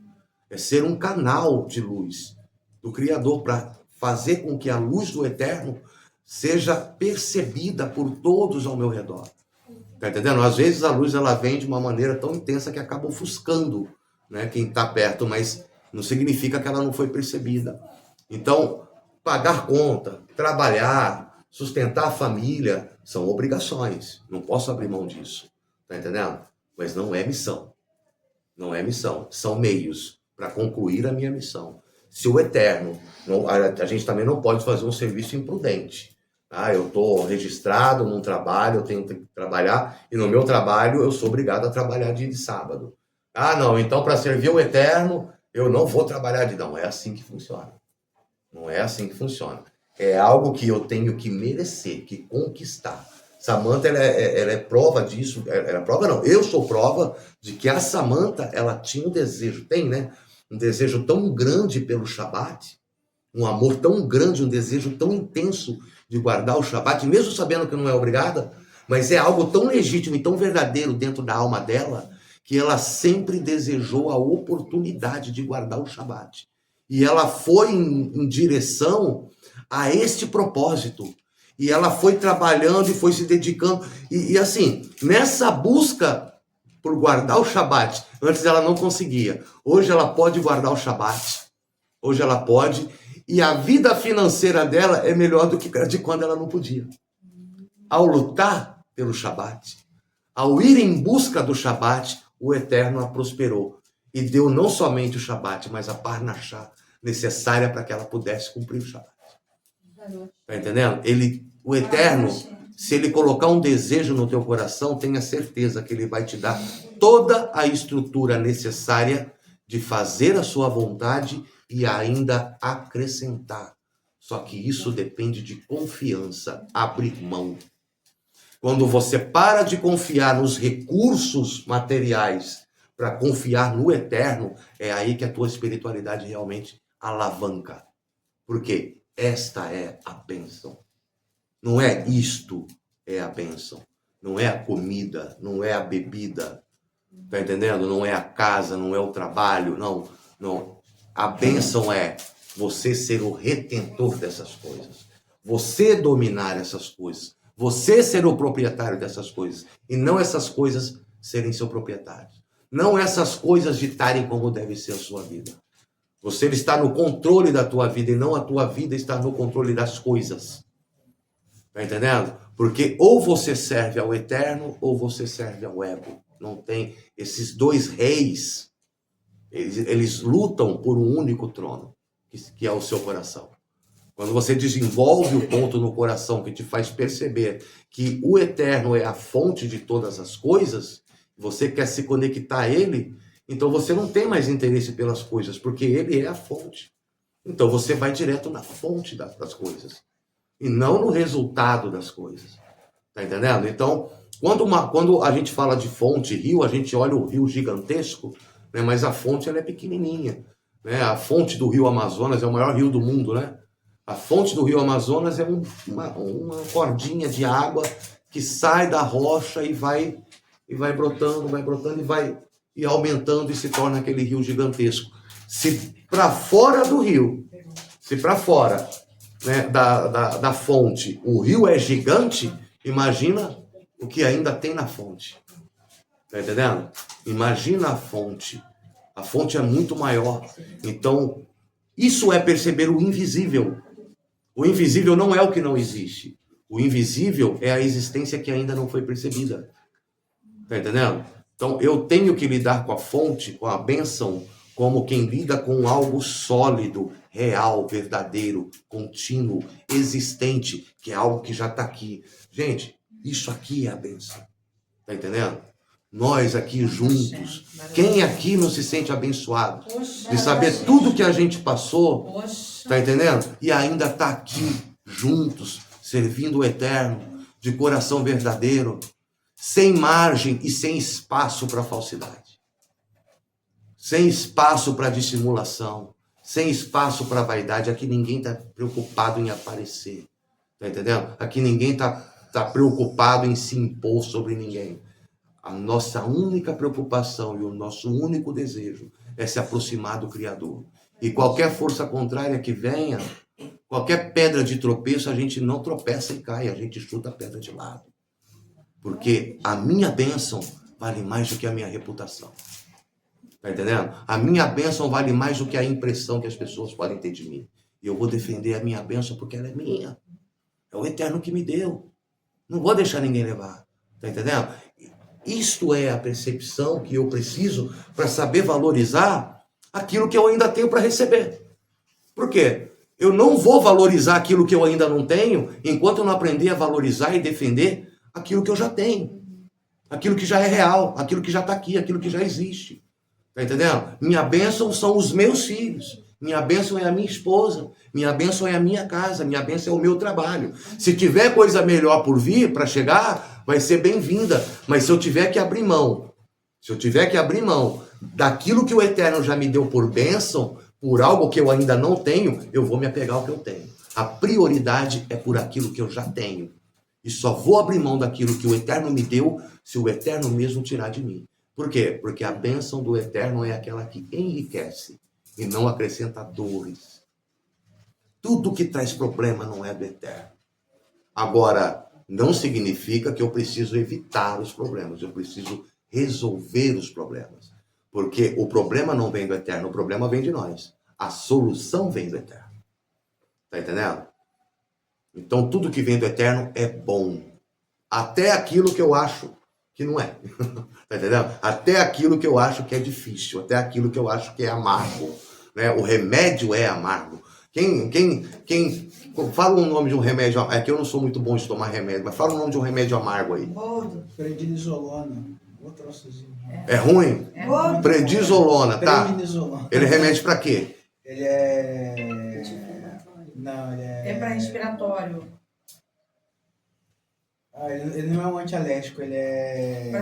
É ser um canal de luz do Criador para fazer com que a luz do Eterno seja percebida por todos ao meu redor. Tá entendendo? Às vezes a luz ela vem de uma maneira tão intensa que acaba ofuscando, né, quem está perto, mas não significa que ela não foi percebida. Então, pagar conta, trabalhar, sustentar a família, são obrigações. Não posso abrir mão disso. Tá entendendo? Mas não é missão. Não é missão. São meios para concluir a minha missão. Se o Eterno, a gente também não pode fazer um serviço imprudente. Eu estou registrado num trabalho, eu tenho que trabalhar, e no meu trabalho eu sou obrigado a trabalhar dia de sábado. Não, então para servir o Eterno, eu não vou trabalhar de... Não é assim que funciona. Não é assim que funciona. É algo que eu tenho que merecer, que conquistar. Samantha, ela é prova disso. Eu sou prova de que a Samantha, ela tinha um desejo, um desejo tão grande pelo Shabat, um amor tão grande, um desejo tão intenso de guardar o Shabat, mesmo sabendo que não é obrigada, mas é algo tão legítimo e tão verdadeiro dentro da alma dela, que ela sempre desejou a oportunidade de guardar o Shabat. E ela foi em direção a este propósito. E ela foi trabalhando e foi se dedicando. E assim, nessa busca por guardar o Shabat, antes ela não conseguia. Hoje ela pode guardar o Shabat. Hoje ela pode. E a vida financeira dela é melhor do que a de quando ela não podia. Ao lutar pelo Shabat, ao ir em busca do Shabat, o Eterno a prosperou. E deu não somente o Shabat, mas a Parnassá necessária para que ela pudesse cumprir o Shabat. Tá entendendo? O Eterno, se ele colocar um desejo no teu coração, tenha certeza que ele vai te dar toda a estrutura necessária de fazer a sua vontade e ainda acrescentar. Só que isso depende de confiança, abrir mão. Quando você para de confiar nos recursos materiais para confiar no Eterno, é aí que a tua espiritualidade realmente alavanca. Por quê? Esta é a bênção. Não é isto, é a bênção. Não é a comida, não é a bebida. Tá entendendo? Não é a casa, não é o trabalho, não. A bênção é você ser o retentor dessas coisas. Você dominar essas coisas. Você ser o proprietário dessas coisas. E não essas coisas serem seu proprietário. Não essas coisas ditarem como deve ser a sua vida. Você está no controle da tua vida e não a tua vida está no controle das coisas. Tá entendendo? Porque ou você serve ao Eterno ou você serve ao ego. Não tem esses dois reis. Eles lutam por um único trono, que é o seu coração. Quando você desenvolve o ponto no coração que te faz perceber que o Eterno é a fonte de todas as coisas, você quer se conectar a Ele, então você não tem mais interesse pelas coisas, porque Ele é a fonte. Então você vai direto na fonte das coisas e não no resultado das coisas. Tá entendendo? Então, quando a gente fala de fonte, rio, a gente olha o rio gigantesco, né? Mas a fonte ela é pequenininha. Né? A fonte do rio Amazonas é o maior rio do mundo, né? A fonte do rio Amazonas é uma cordinha de água que sai da rocha e vai brotando e vai aumentando e se torna aquele rio gigantesco. Se para fora do rio, se para fora, né, da fonte, o rio é gigante, imagina o que ainda tem na fonte. Tá entendendo? Imagina a fonte. A fonte é muito maior. Então, isso é perceber o invisível. O invisível não é o que não existe. O invisível é a existência que ainda não foi percebida. Tá entendendo? Então, eu tenho que lidar com a fonte, com a bênção, como quem lida com algo sólido, real, verdadeiro, contínuo, existente, que é algo que já está aqui. Gente, isso aqui é a bênção. Tá entendendo? Nós aqui juntos. Quem aqui não se sente abençoado? De saber tudo que a gente passou, tá entendendo? E ainda tá aqui, juntos, servindo o eterno, de coração verdadeiro, sem margem e sem espaço para falsidade. Sem espaço para dissimulação, sem espaço para vaidade. Aqui ninguém tá preocupado em aparecer. Tá entendendo? Aqui ninguém tá preocupado em se impor sobre ninguém. A nossa única preocupação e o nosso único desejo é se aproximar do Criador. E qualquer força contrária que venha, qualquer pedra de tropeço, a gente não tropeça e cai, a gente chuta a pedra de lado. Porque a minha bênção vale mais do que a minha reputação. Tá entendendo? A minha bênção vale mais do que a impressão que as pessoas podem ter de mim. E eu vou defender a minha bênção porque ela é minha. É o Eterno que me deu. Não vou deixar ninguém levar. Tá entendendo? Isto é a percepção que eu preciso para saber valorizar aquilo que eu ainda tenho para receber. Por quê? Eu não vou valorizar aquilo que eu ainda não tenho enquanto eu não aprender a valorizar e defender aquilo que eu já tenho. Aquilo que já é real, aquilo que já está aqui, aquilo que já existe. Tá entendendo? Minha bênção são os meus filhos. Minha bênção é a minha esposa. Minha bênção é a minha casa. Minha bênção é o meu trabalho. Se tiver coisa melhor por vir, para chegar, vai ser bem-vinda. Mas se eu tiver que abrir mão, daquilo que o Eterno já me deu por bênção, por algo que eu ainda não tenho, eu vou me apegar ao que eu tenho. A prioridade é por aquilo que eu já tenho. E só vou abrir mão daquilo que o Eterno me deu, se o Eterno mesmo tirar de mim. Por quê? Porque a bênção do Eterno é aquela que enriquece e não acrescenta dores. Tudo que traz problema não é do Eterno. Agora, não significa que eu preciso evitar os problemas. Eu preciso resolver os problemas. Porque o problema não vem do Eterno, o problema vem de nós. A solução vem do Eterno. Tá entendendo? Então, tudo que vem do Eterno é bom. Até aquilo que eu acho que não é. Tá entendendo? Até aquilo que eu acho que é difícil. Até aquilo que eu acho que é amargo. Né? O remédio é amargo. Quem fala o nome de um remédio... É que eu não sou muito bom de tomar remédio, mas fala o nome de um remédio amargo aí. Prednisolona. Outro É ruim? É ruim. Prednisolona, tá? Prednisolona. Ele é remédio pra quê? Ele é... Não, ele é... É para respiratório. Ah, ele não é um antialérgico, ele é...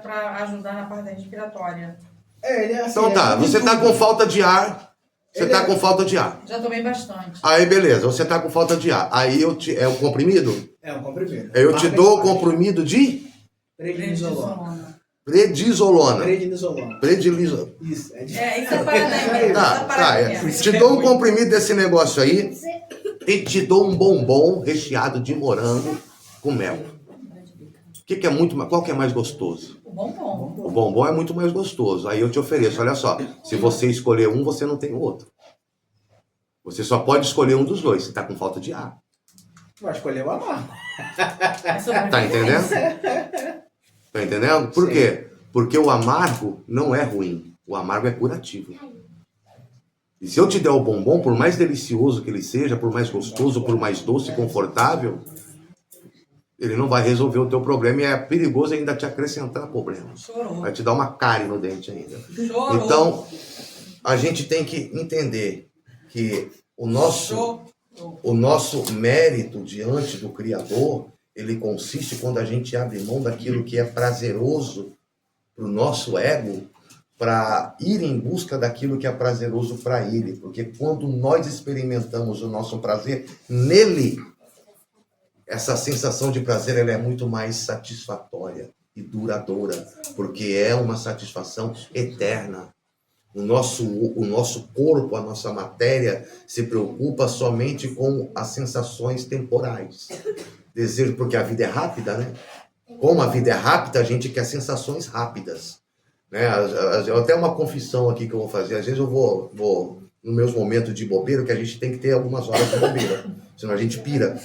Para ajudar na parte respiratória. É, ele é assim... Então tá, você tá com falta de ar. Você tá com falta de ar. Já tomei bastante. Aí beleza, você tá com falta de ar. Aí é o comprimido? É um comprimido. Aí eu te dou o comprimido de Prednisolona. prednisolona. Prednisolona. Isso, é de... Isso é para Tá. Te dou um comprimido desse negócio aí e te dou um bombom recheado de morango com mel. Que é muito, qual que é mais gostoso? O bombom. O bombom é muito mais gostoso. Aí eu te ofereço, olha só, se você escolher um, você não tem o outro. Você só pode escolher um dos dois, você tá com falta de ar. Vai escolher o amargo. Tá entendendo? Tá entendendo? Por quê? Porque o amargo não é ruim. O amargo é curativo. E se eu te der o bombom, por mais delicioso que ele seja, por mais gostoso, por mais doce e confortável, ele não vai resolver o teu problema e é perigoso ainda te acrescentar problema. Chorou. Vai te dar uma cárie no dente ainda. Chorou. Então, a gente tem que entender que O nosso mérito diante do Criador, ele consiste quando a gente abre mão daquilo que é prazeroso para o nosso ego, para ir em busca daquilo que é prazeroso para ele. Porque quando nós experimentamos o nosso prazer nele, essa sensação de prazer ela é muito mais satisfatória e duradoura, porque é uma satisfação eterna. O nosso corpo, a nossa matéria, se preocupa somente com as sensações temporais. Desejo, porque a vida é rápida, né? Como a vida é rápida, a gente quer sensações rápidas. Né? Até uma confissão aqui que eu vou fazer. Às vezes eu vou nos meus momentos de bobeira, que a gente tem que ter algumas horas de bobeira, senão a gente pira.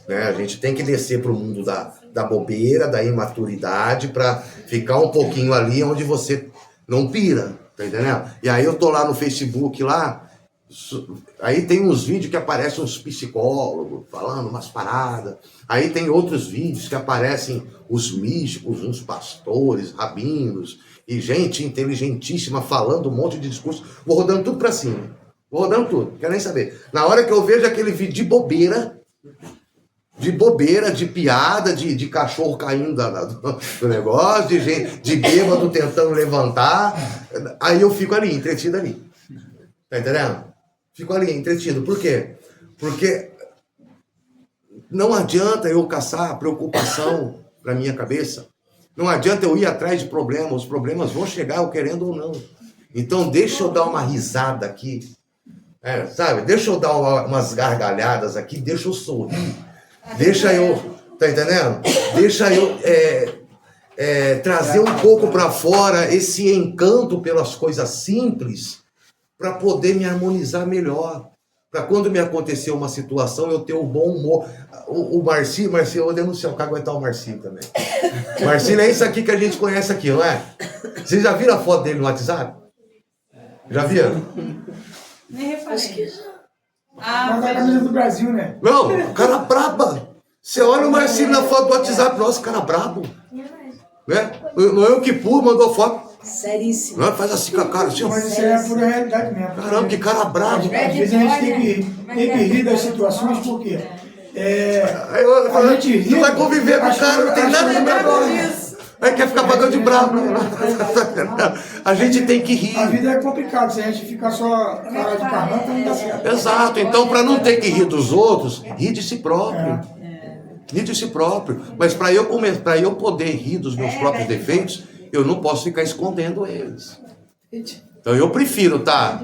Né? A gente tem que descer para o mundo da bobeira, da imaturidade, para ficar um pouquinho ali onde você não pira. Tá entendendo? E aí eu tô lá no Facebook, lá, aí tem uns vídeos que aparecem uns psicólogos falando umas paradas, aí tem outros vídeos que aparecem os místicos, uns pastores, rabinos, e gente inteligentíssima falando um monte de discurso, vou rodando tudo pra cima, vou rodando tudo, quero nem saber. Na hora que eu vejo aquele vídeo de bobeira, de piada, de cachorro caindo do negócio, de bêbado tentando levantar, aí eu fico ali, entretido ali. Tá entendendo? Fico ali, entretido. Por quê? Porque não adianta eu caçar preocupação pra minha cabeça. Não adianta eu ir atrás de problemas. Os problemas vão chegar, eu querendo ou não. Então deixa eu dar uma risada aqui. Sabe? Deixa eu dar umas gargalhadas aqui, deixa eu sorrir. Deixa eu, tá entendendo? Deixa eu trazer um pouco para fora esse encanto pelas coisas simples para poder me harmonizar melhor. Para quando me acontecer uma situação, eu ter um bom humor. O Marcinho, eu vou denunciar, eu quero aguentar o Marcinho também. O Marcinho é isso aqui que a gente conhece aqui, não é? Vocês já viram a foto dele no WhatsApp? Já viram? Nem reparei. Mas a camisa do Brasil, né? Não, cara braba. Você olha o Marcinho na foto do WhatsApp, nossa, cara brabo. Né? Não é o que mandou foto. Seríssimo. Não, faz assim com a cara, assim, ó. Mas isso é a pura realidade mesmo. Caramba, que cara brabo. Às vezes a gente tem que rir das situações, porque a gente ri. Você vai conviver com o cara, não tem nada de melhor. Aí quer ficar pagando de brabo. A gente tem que rir. A vida é complicada, se a gente ficar só cara de carranca, não dá certo. Exato, então para não ter que rir dos outros, rir de si próprio. Rir de si próprio. Mas para eu poder rir dos meus próprios defeitos, eu não posso ficar escondendo eles. Então eu prefiro tá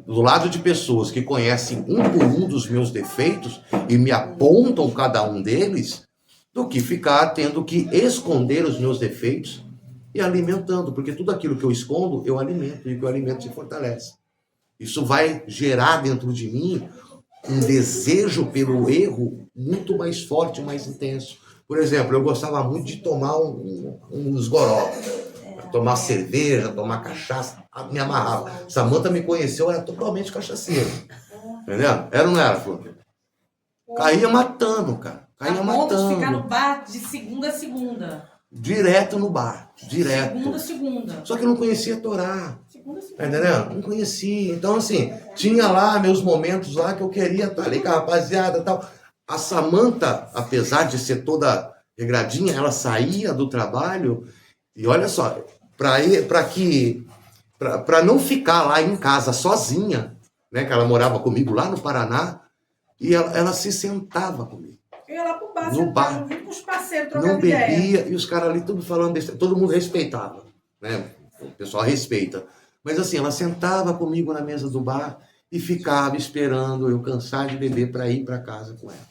do lado de pessoas que conhecem um por um dos meus defeitos e me apontam cada um deles, do que ficar tendo que esconder os meus defeitos e alimentando, porque tudo aquilo que eu escondo, eu alimento, e o que eu alimento se fortalece. Isso vai gerar dentro de mim um desejo pelo erro muito mais forte, mais intenso. Por exemplo, eu gostava muito de tomar uns goró, tomar cerveja, tomar cachaça, me amarrava. Samanta me conheceu, eu era totalmente cachaceiro. Entendeu? Era ou não era, Flor? Caía matando, cara. Caía matando. Ficar no bar de segunda a segunda. Direto no bar. Direto. Segunda a segunda. Só que eu não conhecia a Torá. Segunda a segunda. Tá entendendo? Não conhecia. Então, assim, tinha lá meus momentos lá que eu queria estar ali com a rapaziada e tal. A Samanta, apesar de ser toda regradinha, ela saía do trabalho e olha só, para não ficar lá em casa sozinha, né, que ela morava comigo lá no Paraná, e ela se sentava comigo. Eu ia lá pro bar, No bar. vim com os parceiros trocando Não ideia. bebia, e os caras ali tudo falando besteira, todo mundo respeitava, né? O pessoal respeita. Mas assim, ela sentava comigo na mesa do bar e ficava esperando eu cansar de beber para ir para casa com ela.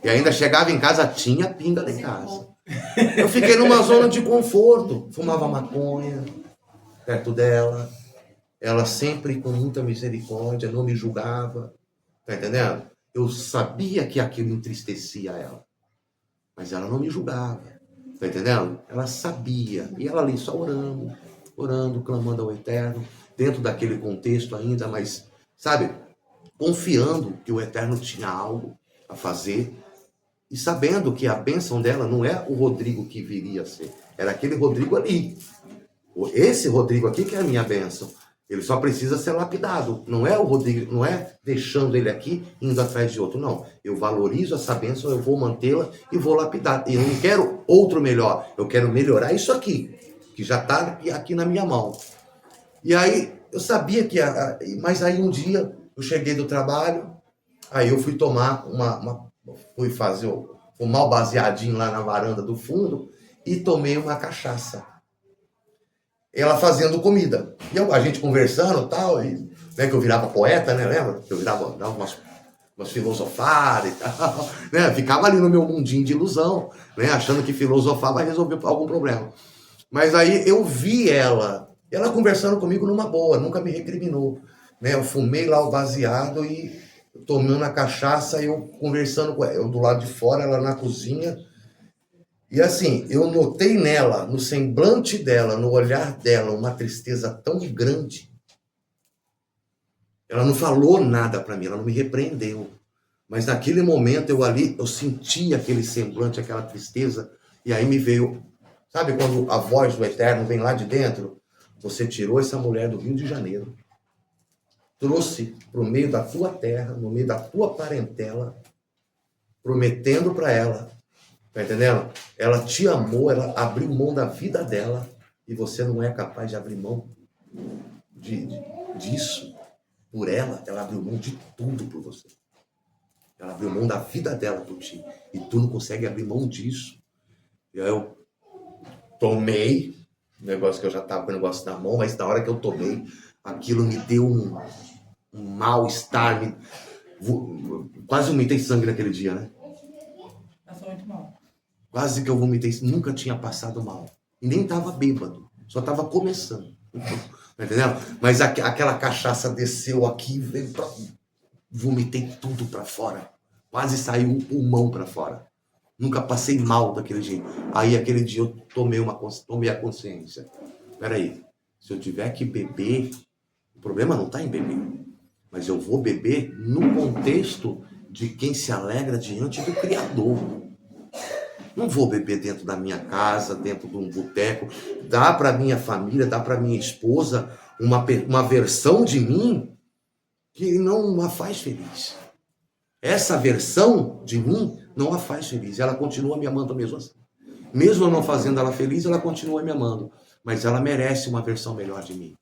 E ainda chegava em casa, tinha pinga lá em casa. Eu fiquei numa zona de conforto, fumava maconha perto dela, ela sempre com muita misericórdia, não me julgava, tá entendendo? Eu sabia que aquilo entristecia ela, mas ela não me julgava, tá entendendo? Ela sabia, e ela ali só orando, clamando ao Eterno, dentro daquele contexto ainda, mas, sabe, confiando que o Eterno tinha algo a fazer, e sabendo que a bênção dela não é o Rodrigo que viria a ser, era aquele Rodrigo ali. Esse Rodrigo aqui que é a minha bênção. Ele só precisa ser lapidado. Não é o Rodrigo, não é deixando ele aqui indo atrás de outro. Não. Eu valorizo essa bênção, eu vou mantê-la e vou lapidar. E eu não quero outro melhor. Eu quero melhorar isso aqui, que já está aqui na minha mão. E aí, eu sabia que... Mas aí um dia, eu cheguei do trabalho, aí eu fui tomar fui fumar o baseadinho lá na varanda do fundo e tomei uma cachaça. Ela fazendo comida. E a gente conversando e tal, e, né, que eu virava poeta, né, lembra? Que eu dava umas filosofadas e tal, né? Ficava ali no meu mundinho de ilusão, né, achando que filosofar vai resolver algum problema. Mas aí eu vi ela conversando comigo numa boa, nunca me recriminou, né? Eu fumei lá o baseado e tomando a cachaça, eu conversando com ela, eu do lado de fora, ela na cozinha. E assim, eu notei nela, no semblante dela, no olhar dela, uma tristeza tão grande. Ela não falou nada para mim, ela não me repreendeu. Mas naquele momento eu senti aquele semblante, aquela tristeza, e aí me veio, sabe quando a voz do Eterno vem lá de dentro? Você tirou essa mulher do Rio de Janeiro, trouxe para o meio da tua terra, no meio da tua parentela, prometendo para ela, tá entendendo? Ela te amou, ela abriu mão da vida dela e você não é capaz de abrir mão disso por ela. Ela abriu mão de tudo por você. Ela abriu mão da vida dela por ti e tu não consegue abrir mão disso. E aí eu tomei o negócio que eu já tava com o negócio na mão, mas na hora que eu tomei, aquilo me deu um mal-estar. Quase vomitei sangue naquele dia, né? Passou muito mal. Quase que eu vomitei, nunca tinha passado mal. E nem tava bêbado, só tava começando. Tá entendendo? Mas aquela cachaça desceu aqui, veio pra... vomitei tudo pra fora. Quase saiu um pulmão pra fora. Nunca passei mal daquele jeito. Aí aquele dia eu tomei a consciência. Peraí, se eu tiver que beber, o problema não tá em beber. Mas eu vou beber no contexto de quem se alegra diante do Criador. Não vou beber dentro da minha casa, dentro de um boteco. Dá para minha família, dá para minha esposa uma versão de mim que não a faz feliz. Essa versão de mim não a faz feliz. Ela continua me amando mesmo assim. Mesmo eu não fazendo ela feliz, ela continua me amando. Mas ela merece uma versão melhor de mim.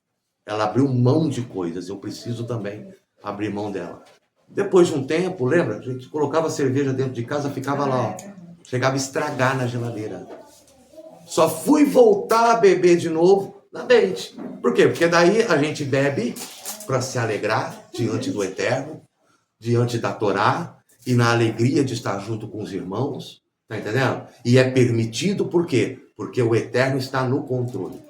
Ela abriu mão de coisas. Eu preciso também abrir mão dela. Depois de um tempo, lembra? A gente colocava cerveja dentro de casa, ficava lá, ó. Chegava a estragar na geladeira. Só fui voltar a beber de novo na dente. Por quê? Porque daí a gente bebe para se alegrar diante do Eterno, diante da Torá, e na alegria de estar junto com os irmãos. Tá entendendo? E é permitido por quê? Porque o Eterno está no controle.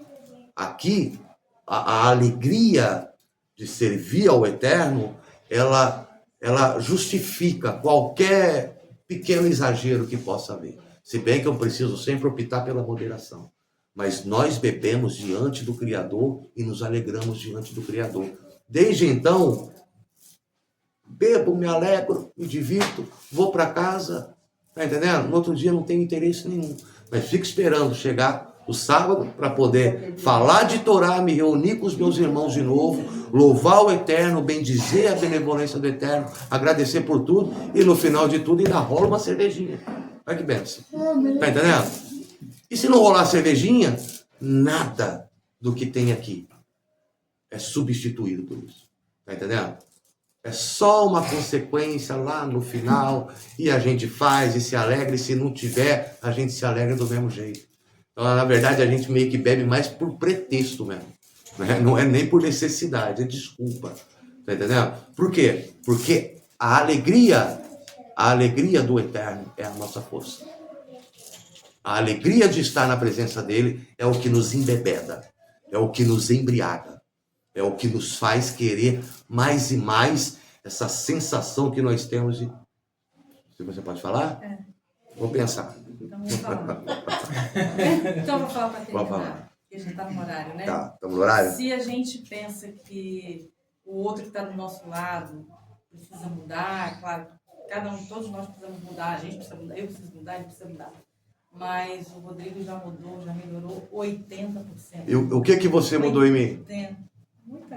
Aqui, a alegria de servir ao Eterno, ela justifica qualquer pequeno exagero que possa haver. Se bem que eu preciso sempre optar pela moderação. Mas nós bebemos diante do Criador e nos alegramos diante do Criador. Desde então, bebo, me alegro, me divirto, vou para casa, tá entendendo? No outro dia não tenho interesse nenhum. Mas fico esperando chegar o sábado para poder falar de Torá, me reunir com os meus irmãos de novo, louvar o Eterno, bendizer a benevolência do Eterno, agradecer por tudo e no final de tudo ainda rola uma cervejinha. Olha que benção. Tá entendendo? E se não rolar cervejinha, nada do que tem aqui é substituído por isso. Tá entendendo? É só uma consequência lá no final e a gente faz e se alegra, e se não tiver, a gente se alegra do mesmo jeito. Então, na verdade, a gente meio que bebe mais por pretexto mesmo. Né? Não é nem por necessidade, é desculpa. Tá entendendo? Por quê? Porque a alegria do Eterno é a nossa força. A alegria de estar na presença dele é o que nos embebeda, é o que nos embriaga, é o que nos faz querer mais e mais essa sensação que nós temos de... Se você pode falar? É. Vou pensar. Então vou falar. Então vou falar para Vou terminar. falar. Porque a gente está no horário, né? Tá, estamos no horário? Se a gente pensa que o outro que está do nosso lado precisa mudar, claro, todos nós precisamos mudar, a gente precisa mudar, eu preciso mudar, ele precisa mudar. Mas o Rodrigo já mudou, já melhorou 80%. O que você mudou em mim? 80%. Muita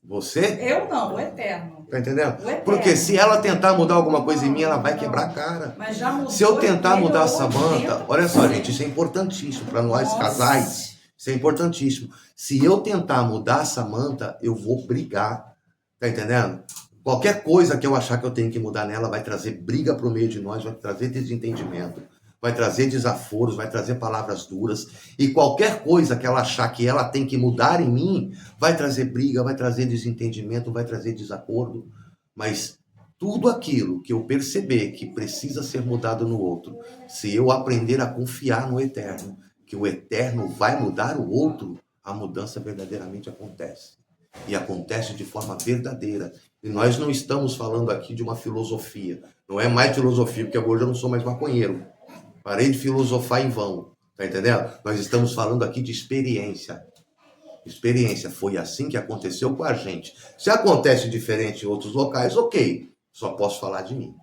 Você? Eu não, o eterno. Tá entendendo? O eterno. Porque se ela tentar mudar alguma coisa em mim, ela vai quebrar a cara. Mas já mudou. Se eu tentar mudar a melhorou Samanta, 80%. olha só, gente, isso é importantíssimo para nós Nossa. casais. Isso é importantíssimo. Se eu tentar mudar a Samanta, eu vou brigar. Tá entendendo? Qualquer coisa que eu achar que eu tenho que mudar nela vai trazer briga pro meio de nós, vai trazer desentendimento, vai trazer desaforos, vai trazer palavras duras. E qualquer coisa que ela achar que ela tem que mudar em mim, vai trazer briga, vai trazer desentendimento, vai trazer desacordo. Mas tudo aquilo que eu perceber que precisa ser mudado no outro, se eu aprender a confiar no Eterno, que o Eterno vai mudar o outro, a mudança verdadeiramente acontece. E acontece de forma verdadeira. E nós não estamos falando aqui de uma filosofia. Não é mais filosofia, porque hoje eu não sou mais maconheiro. Parei de filosofar em vão. Tá entendendo? Nós estamos falando aqui de experiência. Experiência. Foi assim que aconteceu com a gente. Se acontece diferente em outros locais, ok. Só posso falar de mim.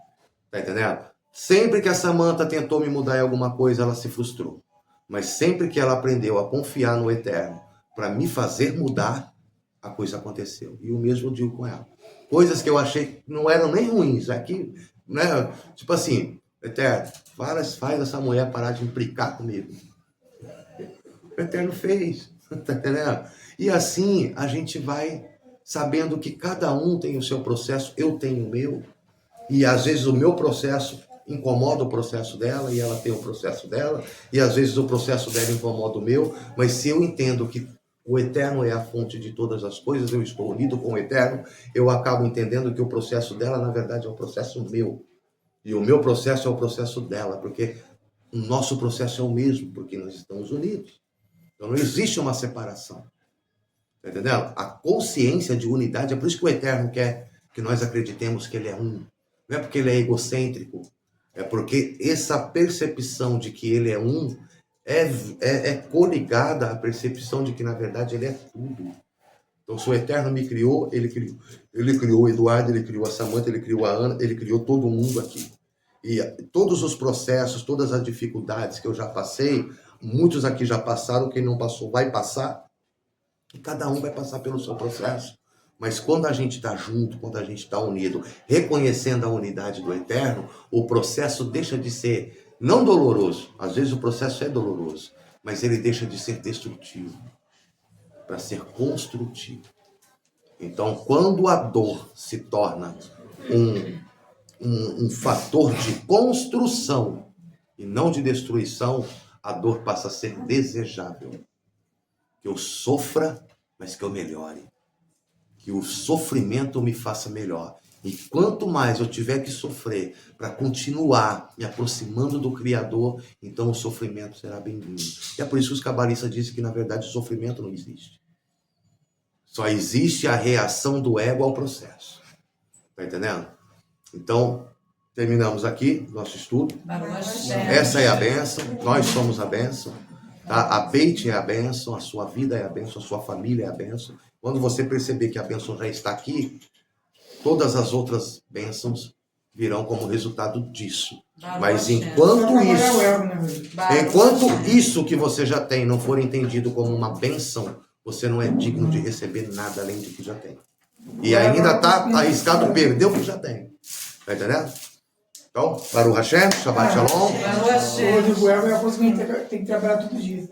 Tá entendendo? Sempre que a Samanta tentou me mudar em alguma coisa, ela se frustrou. Mas sempre que ela aprendeu a confiar no Eterno para me fazer mudar, a coisa aconteceu. E o mesmo eu digo com ela. Coisas que eu achei que não eram nem ruins. Aqui, né? Tipo assim, Eterno, faz essa mulher parar de implicar comigo. O Eterno fez. Tá entendendo? E assim a gente vai sabendo que cada um tem o seu processo, eu tenho o meu. E às vezes o meu processo incomoda o processo dela e ela tem o processo dela. E às vezes o processo dela incomoda o meu. Mas se eu entendo que o Eterno é a fonte de todas as coisas, eu estou unido com o Eterno, eu acabo entendendo que o processo dela, na verdade, é um processo meu. E o meu processo é o processo dela, porque o nosso processo é o mesmo, porque nós estamos unidos. Então não existe uma separação. Tá entendendo? A consciência de unidade, é por isso que o Eterno quer que nós acreditemos que ele é um. Não é porque ele é egocêntrico, é porque essa percepção de que ele é um é coligada à percepção de que, na verdade, ele é tudo. Então, se o Eterno me criou, ele criou o Eduardo, ele criou a Samanta, ele criou a Ana, ele criou todo mundo aqui. E todos os processos, todas as dificuldades que eu já passei, muitos aqui já passaram, quem não passou vai passar, e cada um vai passar pelo seu processo. Mas quando a gente está junto, quando a gente está unido, reconhecendo a unidade do Eterno, o processo deixa de ser não doloroso. Às vezes o processo é doloroso, mas ele deixa de ser destrutivo para ser construtivo. Então, quando a dor se torna um fator de construção e não de destruição, a dor passa a ser desejável. Que eu sofra, mas que eu melhore. Que o sofrimento me faça melhor. E quanto mais eu tiver que sofrer para continuar me aproximando do Criador, então o sofrimento será bem-vindo. E é por isso que os cabalistas dizem que, na verdade, o sofrimento não existe. Só existe a reação do ego ao processo. Tá entendendo? Então, terminamos aqui nosso estudo. Essa é a bênção, nós somos a bênção. Tá? A Beit é a bênção, a sua vida é a bênção, a sua família é a bênção. Quando você perceber que a bênção já está aqui, todas as outras bênçãos virão como resultado disso. Mas enquanto isso que você já tem não for entendido como uma bênção, você não é digno de receber nada além do que já tem. E ainda está arriscado perder o que já tem. Tá entendendo? Então, Baruch Hashem, Shabbat Shalom. Hoje o goiaba é uma coisa que a gente tem que trabalhar todo dia.